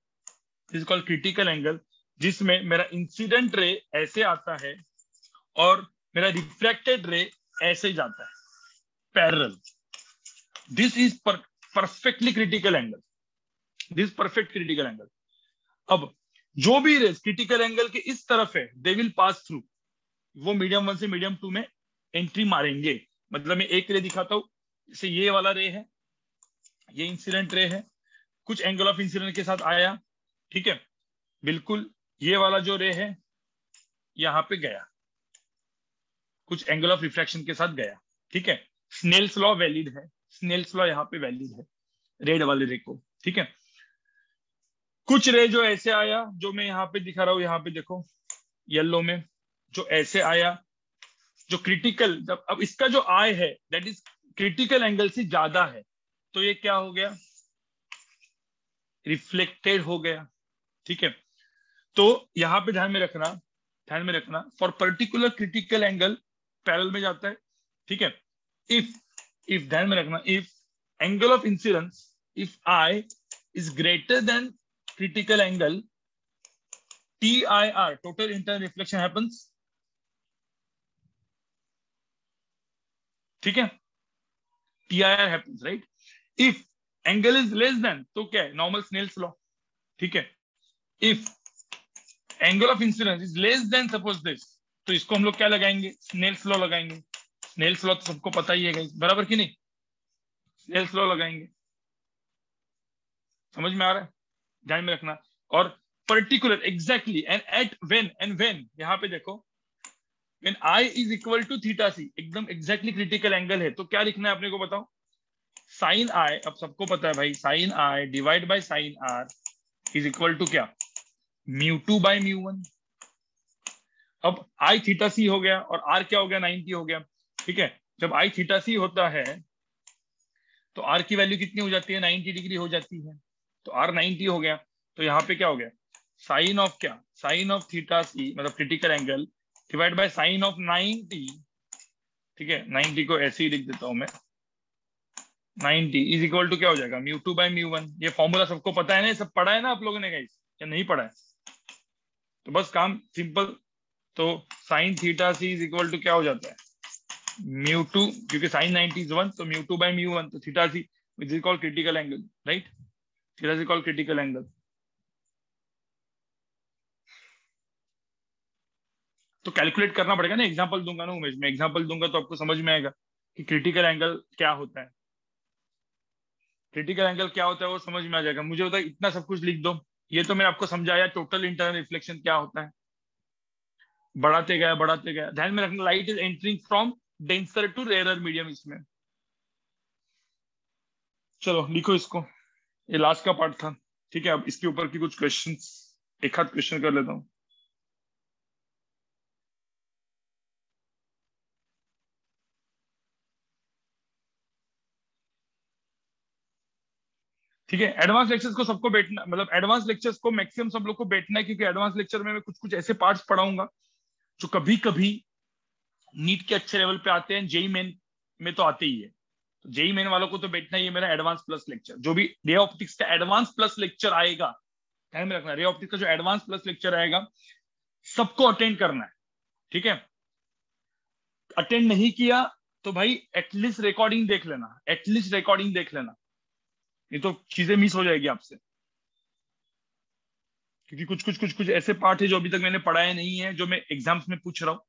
is called critical angle, जिसमें मेरा इंसिडेंट रे ऐसे आता है और मेरा रिफ्रैक्टेड रे ऐसे जाता है parallel. This is perfectly critical angle, this perfect critical angle. अब जो भी रेस क्रिटिकल एंगल के इस तरफ है, दे विल पास थ्रू, वो मीडियम 1 से मीडियम 2 में एंट्री मारेंगे। मतलब मैं एक रे दिखाता हूं, जैसे ये वाला रे है, ये इंसिडेंट रे है, कुछ एंगल ऑफ इंसिडेंट के साथ आया, ठीक है। बिल्कुल ये वाला जो रे है यहां पे गया, कुछ एंगल ऑफ रिफ्रैक्शन के साथ गया, ठीक है। स्नेल्स लॉ वैलिड है, स्नेल्स लॉ यहाँ पे वैलिड है रेड वाले रे को, ठीक है। कुछ रे जो ऐसे आया, जो मैं यहाँ पे दिखा रहा हूं, यहाँ पे देखो येलो में, जो ऐसे आया, जो क्रिटिकल, जब अब इसका जो आई है दैट इज क्रिटिकल एंगल से ज्यादा है, तो ये क्या हो गया? रिफ्लेक्टेड हो गया, ठीक है। तो यहां पे ध्यान में रखना, ध्यान में रखना, for particular critical angle parallel में जाता है, ठीक है। इफ ध्यान में रखना, if angle of incidence, if I is greater then critical angle, TIR, total internal reflection happens, ठीक है। TIR happens, right? If angle is less than, तो क्या है? Normal Snell's law, ठीक है। If angle of incidence is less than suppose this, तो इसको हम लोग क्या लगाएंगे? Snell's law लगाएंगे। Snell's law तो सबको पता ही है गाइस, बराबर कि नहीं? Snell's law लगाएंगे। समझ में आ रहा है? ध्यान में रखना। और particular, exactly, and at when यहाँ पे देखो, when I is equal to theta C, एकदम एग्जैक्टली क्रिटिकल एंगल है, तो क्या लिखना है अपने को बताओ, साइन आई, अब सबको पता है भाई, sine I divide by sine R is equal to क्या, μ2 बाय μ1। अब आई थीटा सी हो गया और आर क्या हो गया, 90 हो गया, ठीक है। जब आई थीटा सी होता है तो आर की वैल्यू कितनी हो जाती है, 90 डिग्री हो जाती है, तो आर 90 हो गया, तो यहाँ पे क्या हो गया, साइन ऑफ क्या, साइन ऑफ थीटा सी मतलब critical angle divide by sine of 90, ठीक है, 90 को ऐसे ही लिख देता हूं मैं, 90 इज इक्वल टू क्या हो जाएगा, μ2 बाय μ1। ये फॉर्मूला सबको पता है ना, ये सब पढ़ा है ना आप लोगों ने गाइस, या नहीं पढ़ा है, तो बस काम सिंपल, तो sine theta C is equal to क्या हो जाता है, μ2, क्योंकि साइन 90 इज 1, तो μ2 बाय μ1, तो theta C is called critical angle, right, theta C called critical angle. तो कैलकुलेट करना पड़ेगा ना, एग्जांपल दूंगा ना उमेश, मैं एग्जांपल दूंगा तो आपको समझ में आएगा कि क्रिटिकल एंगल क्या होता है, क्रिटिकल एंगल क्या होता है वो समझ में आ जाएगा। मुझे होता है इतना सब कुछ लिख दो, ये तो मैंने आपको समझाया टोटल इंटरनल रिफ्लेक्शन क्या होता है, बढ़ाते गया, ध्यान में रखना, light is entering from denser to rarer medium इसमें। चलो लिखो इसको, ये लास्ट का पार्ट था, ठीक है। अब इसके ऊपर की कुछ क्वेश्चंस, एक आध क्वेश्चन कर लेता हूँ। ठीक है, एडवांस लेक्चर्स को सबको बैठना, मतलब एडवांस लेक्चर्स को मैक्सिमम सब लोग को बैठना है, क्योंकि एडवांस लेक्चर में मैं कुछ कुछ ऐसे पार्ट्स पढ़ाऊंगा जो कभी कभी नीट के अच्छे लेवल पे आते हैं, जेई मेन में तो आते ही है, तो जेई मेन वालों को तो बैठना ही है मेरा एडवांस प्लस लेक्चर, जो भी रे ऑप्टिक्स का एडवांस प्लस लेक्चर आएगा, ध्यान में रखना, रे ऑप्टिक्स का जो एडवांस प्लस लेक्चर आएगा सबको अटेंड करना है, ठीक है। अटेंड नहीं किया तो भाई एटलीस्ट रिकॉर्डिंग देख लेना, एटलीस्ट रिकॉर्डिंग देख लेना, नहीं तो चीजें मिस हो जाएगी आपसे, क्योंकि कुछ ऐसे पार्ट है जो अभी तक मैंने पढ़ाए नहीं है, जो मैं एग्जाम्स में पूछ रहा हूँ,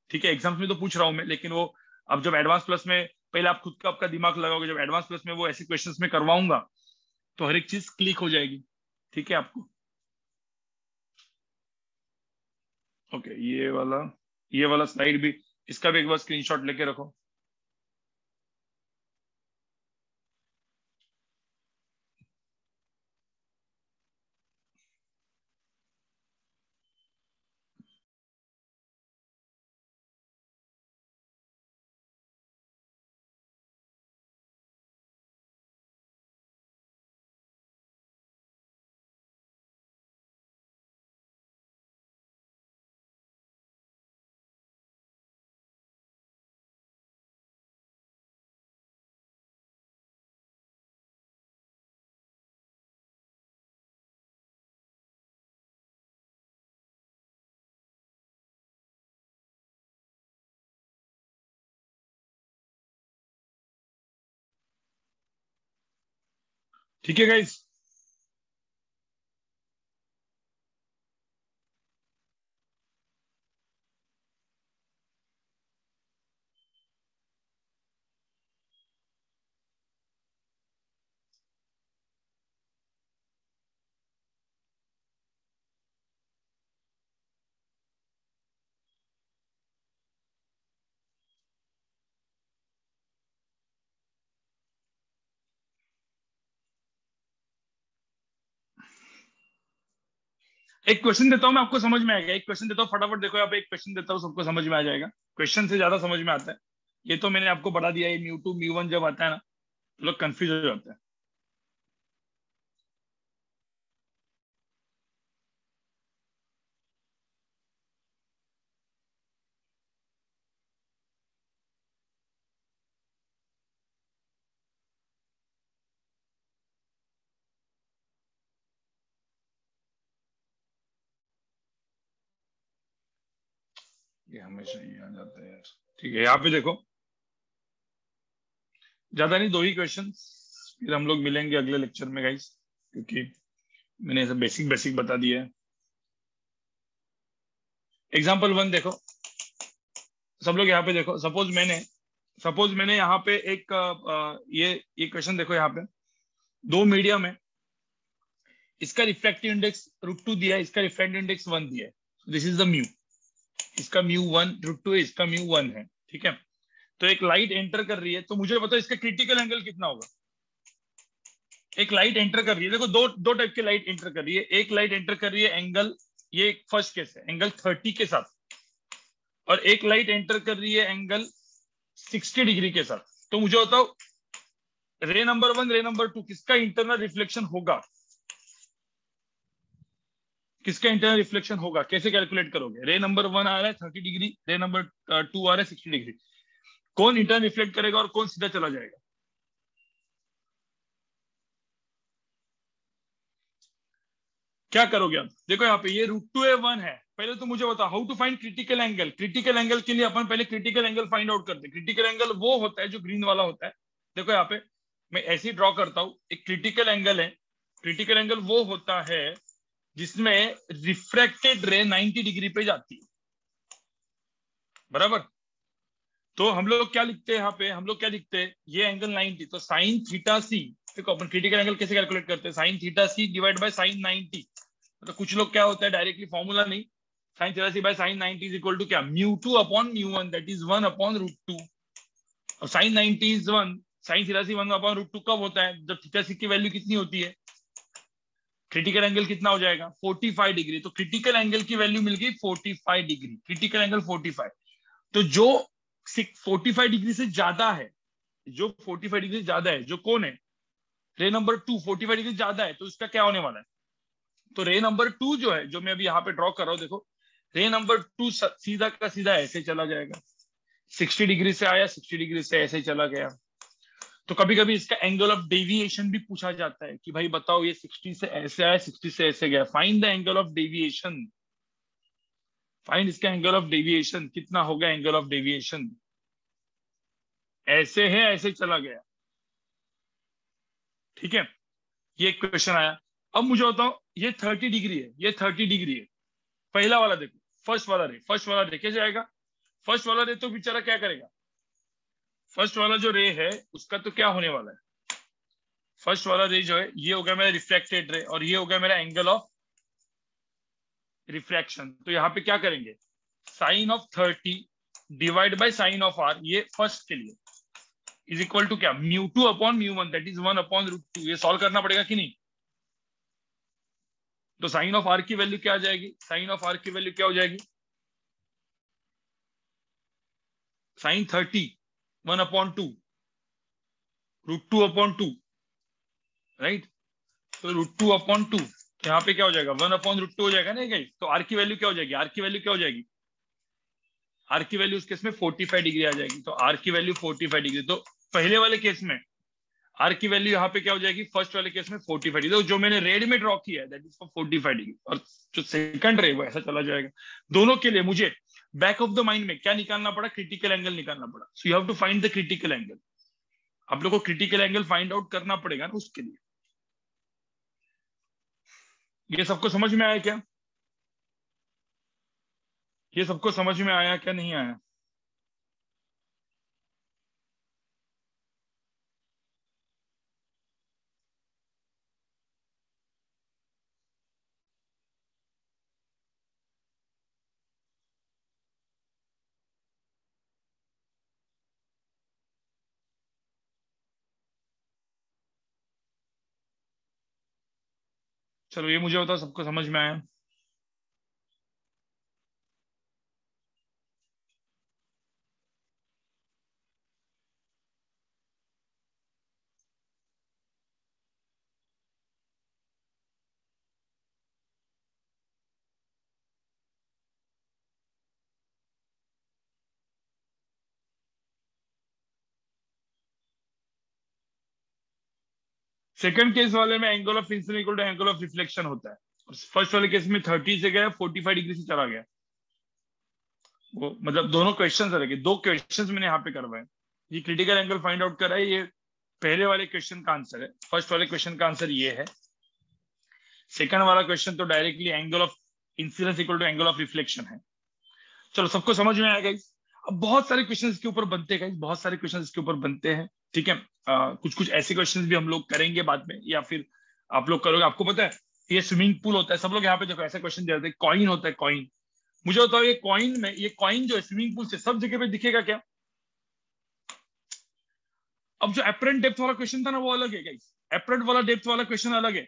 ठीक है, एग्जाम्स में तो पूछ रहा हूँ मैं, लेकिन वो अब जब एडवांस प्लस में पहले आप खुद का आपका दिमाग लगाओगे, जब एडवांस प्लस में वो ऐसे क्वेश्चंस में करवाऊंगा तो हर एक चीज क्लिक हो जाएगी, ठीक है आपको। ओके, ये वाला स्लाइड भी, इसका भी एक बार स्क्रीनशॉट लेके रखो। ठीक है गाइस, एक क्वेश्चन देता हूँ मैं, आपको समझ में आएगा, एक क्वेश्चन देता हूँ फटाफट देखो, यहाँ पे एक क्वेश्चन देता हूँ, सबको समझ में आ जाएगा, क्वेश्चन से ज्यादा समझ में आता है, ये तो मैंने आपको बढ़ा दिया है, μ2 μ1 जब आता है ना तो लोग कंफ्यूज हो जाते हैं। ये हमेशा ही आ जाता है यार, ठीक है, यहाँ पे देखो, ज्यादा नहीं, दो ही क्वेश्चन, फिर हम लोग मिलेंगे अगले लेक्चर में गाइस, क्योंकि मैंने सब बेसिक बेसिक बता दिया है। एग्जाम्पल 1 देखो, सब लोग यहाँ पे देखो, सपोज मैंने यहाँ पे एक ये क्वेश्चन देखो, यहाँ पे दो मीडियम है, इसका रिफ्रैक्टिव इंडेक्स √2 दिया है, इसका रिफ्रैक्टिव इंडेक्स 1 दिया है, दिस इज द म्यू, इसका म्यू 1 √2 है, इसका म्यू 1 है, ठीक है। तो एक लाइट एंटर कर रही है, तो मुझे बताओ इसका क्रिटिकल एंगल कितना होगा। एक लाइट एंटर कर रही है, देखो दो टाइप की लाइट एंटर कर रही है। एक लाइट एंटर कर रही है एंगल, ये फर्स्ट केस है, एंगल 30 के साथ, और एक लाइट एंटर कर रही है एंगल 60 डिग्री के साथ। तो मुझे बताओ रे नंबर 1, रे नंबर 2 किसका इंटरनल रिफ्लेक्शन होगा, किसका इंटरनल रिफ्लेक्शन होगा, कैसे कैलकुलेट करोगे। रे नंबर 1 आ रहा है 30 डिग्री, रे नंबर 2 आ रहा है 60 डिग्री, कौन इंटरनल रिफ्लेक्ट करेगा और कौन सीधा चला जाएगा। क्या करोगे आप, देखो यहाँ पे ये √2 है 1 है। पहले तो मुझे बताओ how to find critical angle. Critical angle के लिए अपन पहले क्रिटिकल एंगल फाइंड आउट करते हैं। क्रिटिकल एंगल वो होता है जो ग्रीन वाला होता है। देखो यहाँ पे मैं ऐसे ही ड्रॉ करता हूं, एक क्रिटिकल एंगल है। क्रिटिकल एंगल वो होता है जिसमें रिफ्रैक्टेड रे 90 डिग्री पे जाती है, बराबर। तो हम लोग क्या लिखते हैं यहाँ पे, हम लोग क्या लिखते हैं, ये एंगल 90, तो साइन थीटा सी। देखो अपन क्रिटिकल एंगल कैसे कैलकुलेट करते हैं, sine theta C divide by sine 90। तो कुछ लोग क्या होता है डायरेक्टली फॉर्मूला नहीं, sine theta C by sine 90 is equal to क्या, μ2 अपॉन μ1, दैट इज 1 अपॉन √2। और sine 90 is 1, sine theta C 1 upon √2 कब होता है, जब थीटा सी की वैल्यू कितनी होती है, क्रिटिकल एंगल कितना हो जाएगा 45 डिग्री। तो क्रिटिकल एंगल की वैल्यू मिल गई 45 डिग्री, क्रिटिकल एंगल 45। तो जो 45 डिग्री से ज्यादा है, जो 45 डिग्री से ज्यादा है, जो कौन है, रे नंबर 2 45 डिग्री ज्यादा है, तो इसका क्या होने वाला है। तो रे नंबर 2 जो है, जो मैं अभी यहाँ पे ड्रॉ कर रहा हूँ, देखो रे नंबर 2 सीधा का सीधा ऐसे चला जाएगा, 60 डिग्री से आया, 60 डिग्री से ऐसे चला गया। तो कभी कभी इसका एंगल ऑफ डेविएशन भी पूछा जाता है कि भाई बताओ ये 60 से ऐसे आया, 60 से ऐसे गया, find the angle of deviation, find इसका एंगल ऑफ डेविएशन कितना होगा, एंगल ऑफ डेविएशन ऐसे है, ऐसे चला गया, ठीक है। ये क्वेश्चन आया। अब मुझे बताओ ये 30 डिग्री है, ये 30 डिग्री है, पहला वाला देखो, फर्स्ट वाला देखे जाएगा। फर्स्ट वाला रे तो बेचारा क्या करेगा, फर्स्ट वाला जो रे है उसका तो क्या होने वाला है, फर्स्ट वाला रे जो है ये हो गया मेरा रिफ्लेक्टेड रे, और ये हो गया मेरा एंगल ऑफ रिफ्रैक्शन। तो यहाँ पे क्या करेंगे, sine of 30 divide by sine of r, ये फर्स्ट के लिए इज इक्वल टू क्या, μ2 अपॉन μ1, दैट इज 1 अपॉन √2। ये सॉल्व करना पड़ेगा कि नहीं। तो साइन ऑफ r की वैल्यू क्या आ जाएगी, साइन ऑफ r की वैल्यू क्या हो जाएगी, साइन 30 1 अपॉन 2 √2 अपॉन 2, राइट। तो √2 अपॉन 2, यहाँ पे क्या हो जाएगा 1 अपॉन √2 हो जाएगा ना गाइस। तो r की वैल्यू क्या हो जाएगी, r की वैल्यू क्या हो जाएगी, r की वैल्यू उस केस में 45 डिग्री आ जाएगी। तो r की वैल्यू 45 डिग्री, तो पहले वाले केस में r की वैल्यू यहाँ पे क्या हो जाएगी, फर्स्ट वाले केस में 45 डिग्री। तो जो मैंने रेड में ड्रॉ किया है दैट इज फॉर 45 डिग्री, और जो सेकंड रे वो ऐसा चला जाएगा। दोनों के लिए मुझे बैक ऑफ द माइंड में क्या निकालना पड़ा, क्रिटिकल एंगल निकालना पड़ा। So you have to find the critical angle. आप लोग को क्रिटिकल एंगल फाइंड आउट करना पड़ेगा ना उसके लिए। ये सबको समझ में आया क्या, ये सबको समझ में आया क्या नहीं आया। चलो ये मुझे बताओ सबको समझ में आया। सेकंड केस वाले में angle of incidence equal to angle of reflection होता है। फर्स्ट वाले केस में 30 से गया, 45 डिग्री से चला गया। वो मतलब दोनों क्वेश्चन रखे, दो क्वेश्चन मैंने यहाँ पे करवाए। ये क्रिटिकल एंगल फाइंड आउट करा है, ये पहले वाले क्वेश्चन का आंसर है। फर्स्ट वाले क्वेश्चन का आंसर ये है। सेकंड वाला क्वेश्चन तो directly angle of incidence equal to angle of reflection है। चलो सबको समझ में आएगा। अब बहुत सारे क्वेश्चन इसके ऊपर बनते हैं, बहुत सारे क्वेश्चन इसके ऊपर बनते हैं, ठीक है। कुछ कुछ ऐसे क्वेश्चन भी हम लोग करेंगे बाद में, या फिर आप लोग करोगे। आपको पता है ये स्विमिंग पूल होता है, सब लोग यहाँ पे देखो ऐसा क्वेश्चन दे रहे थे, कॉइन होता है कॉइन। मुझे बताओ ये कॉइन में, ये कॉइन जो है स्विमिंग पूल से सब जगह पे दिखेगा क्या? अब जो एपरेंट डेप्थ वाला क्वेश्चन था ना वो अलग है गाइस, एपरेंट वाला डेप्थ वाला क्वेश्चन अलग है।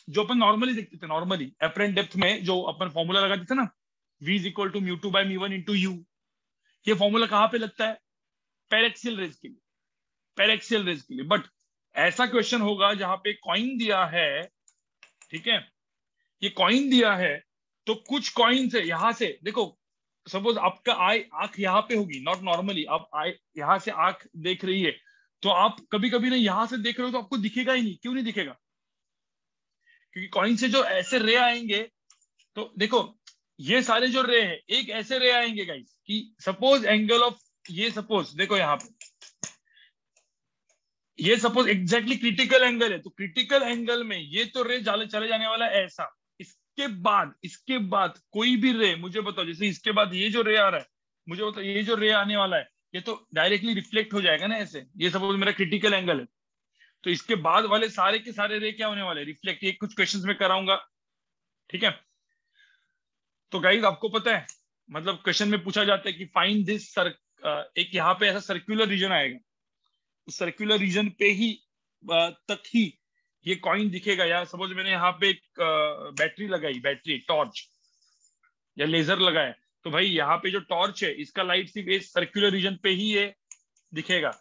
जो अपन नॉर्मली देखते थे, नॉर्मली एपरेंट डेप्थ में जो अपन फॉर्मूला लगाते थे ना, v is equal to mu two by mu one into u, ये फॉर्मूला कहाँ पे लगता है? पेरेक्सियल रेज के लिए, पेरेक्सियल रेज के लिए। बट ऐसा क्वेश्चन होगा जहां पे कॉइन दिया है, ठीक है, ये कॉइन दिया है, तो कुछ कॉइन से यहां से देखो, सपोज आपका आई आंख यहाँ पे होगी, नॉट नॉर्मली, आप आई यहां से आंख देख रही है, तो आप कभी कभी ना यहां से देख रहे हो तो आपको दिखेगा ही नहीं। क्यों नहीं दिखेगा? क्योंकि कॉइन से जो ऐसे रे आएंगे, तो देखो ये सारे जो रे हैं, एक ऐसे रे आएंगे गाइस कि सपोज एंगल ऑफ, ये सपोज देखो यहाँ पे, ये सपोज एग्जैक्टली क्रिटिकल एंगल है, तो क्रिटिकल एंगल में ये तो रे चले जाने वाला है ऐसा। इसके बाद कोई भी रे मुझे बताओ, जैसे इसके बाद ये जो रे आ रहा है, मुझे बताओ ये जो रे आने वाला है, ये तो डायरेक्टली रिफ्लेक्ट हो जाएगा ना ऐसे। ये सपोज मेरा क्रिटिकल एंगल है, तो इसके बाद वाले सारे के सारे रे क्या होने वाले? रिफ्लेक्ट। ये कुछ क्वेश्चंस में कराऊंगा, ठीक है। तो गाइस आपको पता है, मतलब क्वेश्चन में पूछा जाता है कि फाइंड दिस सर, एक यहाँ पे ऐसा सर्कुलर रीजन आएगा, उस सर्कुलर रीजन पे ही तक ही ये कॉइन दिखेगा। या सपोज मैंने यहाँ पे एक बैटरी लगाई, बैटरी टॉर्च या लेजर लगाया, तो भाई यहाँ पे जो टॉर्च है इसका लाइट सिर्फ इस सर्कुलर रीजन पे ही ये दिखेगा,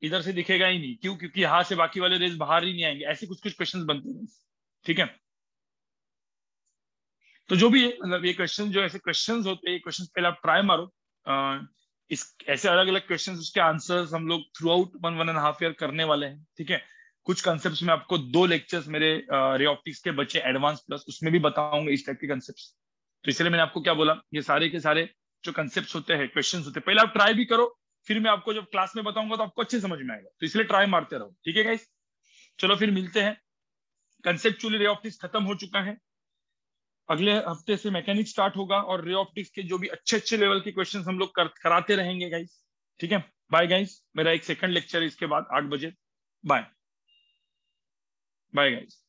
इधर से दिखेगा ही नहीं। क्यों? क्योंकि यहाँ से बाकी वाले रेज बाहर ही नहीं आएंगे। ऐसे कुछ कुछ क्वेश्चन बनते हैं, ठीक है। तो जो भी है, मतलब ये क्वेश्चन जो ऐसे क्वेश्चंस होते हैं, ये क्वेश्चंस पहले आप ट्राई मारो। इस ऐसे अलग अलग क्वेश्चंस, उसके आंसर्स हम लोग थ्रू आउट 1.5 ईयर करने वाले हैं, ठीक है। कुछ कंसेप्ट्स में आपको 2 लेक्चर्स मेरे रे ऑप्टिक्स के बच्चे एडवांस प्लस, उसमें भी बताऊंगा इस टाइप के कंसेप्ट्स। तो इसलिए मैंने आपको क्या बोला, ये सारे के सारे जो कंसेप्ट्स होते हैं, क्वेश्चंस होते हैं, पहले आप ट्राई भी करो, फिर मैं आपको जब क्लास में बताऊंगा तो आपको अच्छे समझ में आएगा। तो इसलिए ट्राई मारते रहो, ठीक है गाइस। चलो फिर मिलते हैं। कंसेप्चुअली रे ऑप्टिक्स खत्म हो चुका है, अगले हफ्ते से मैकेनिक्स स्टार्ट होगा, और रे ऑप्टिक्स के जो भी अच्छे अच्छे लेवल के क्वेश्चंस हम लोग कराते रहेंगे गाइस, ठीक है। बाय गाइस, मेरा एक सेकंड लेक्चर है इसके बाद 8 बजे। Bye bye guys.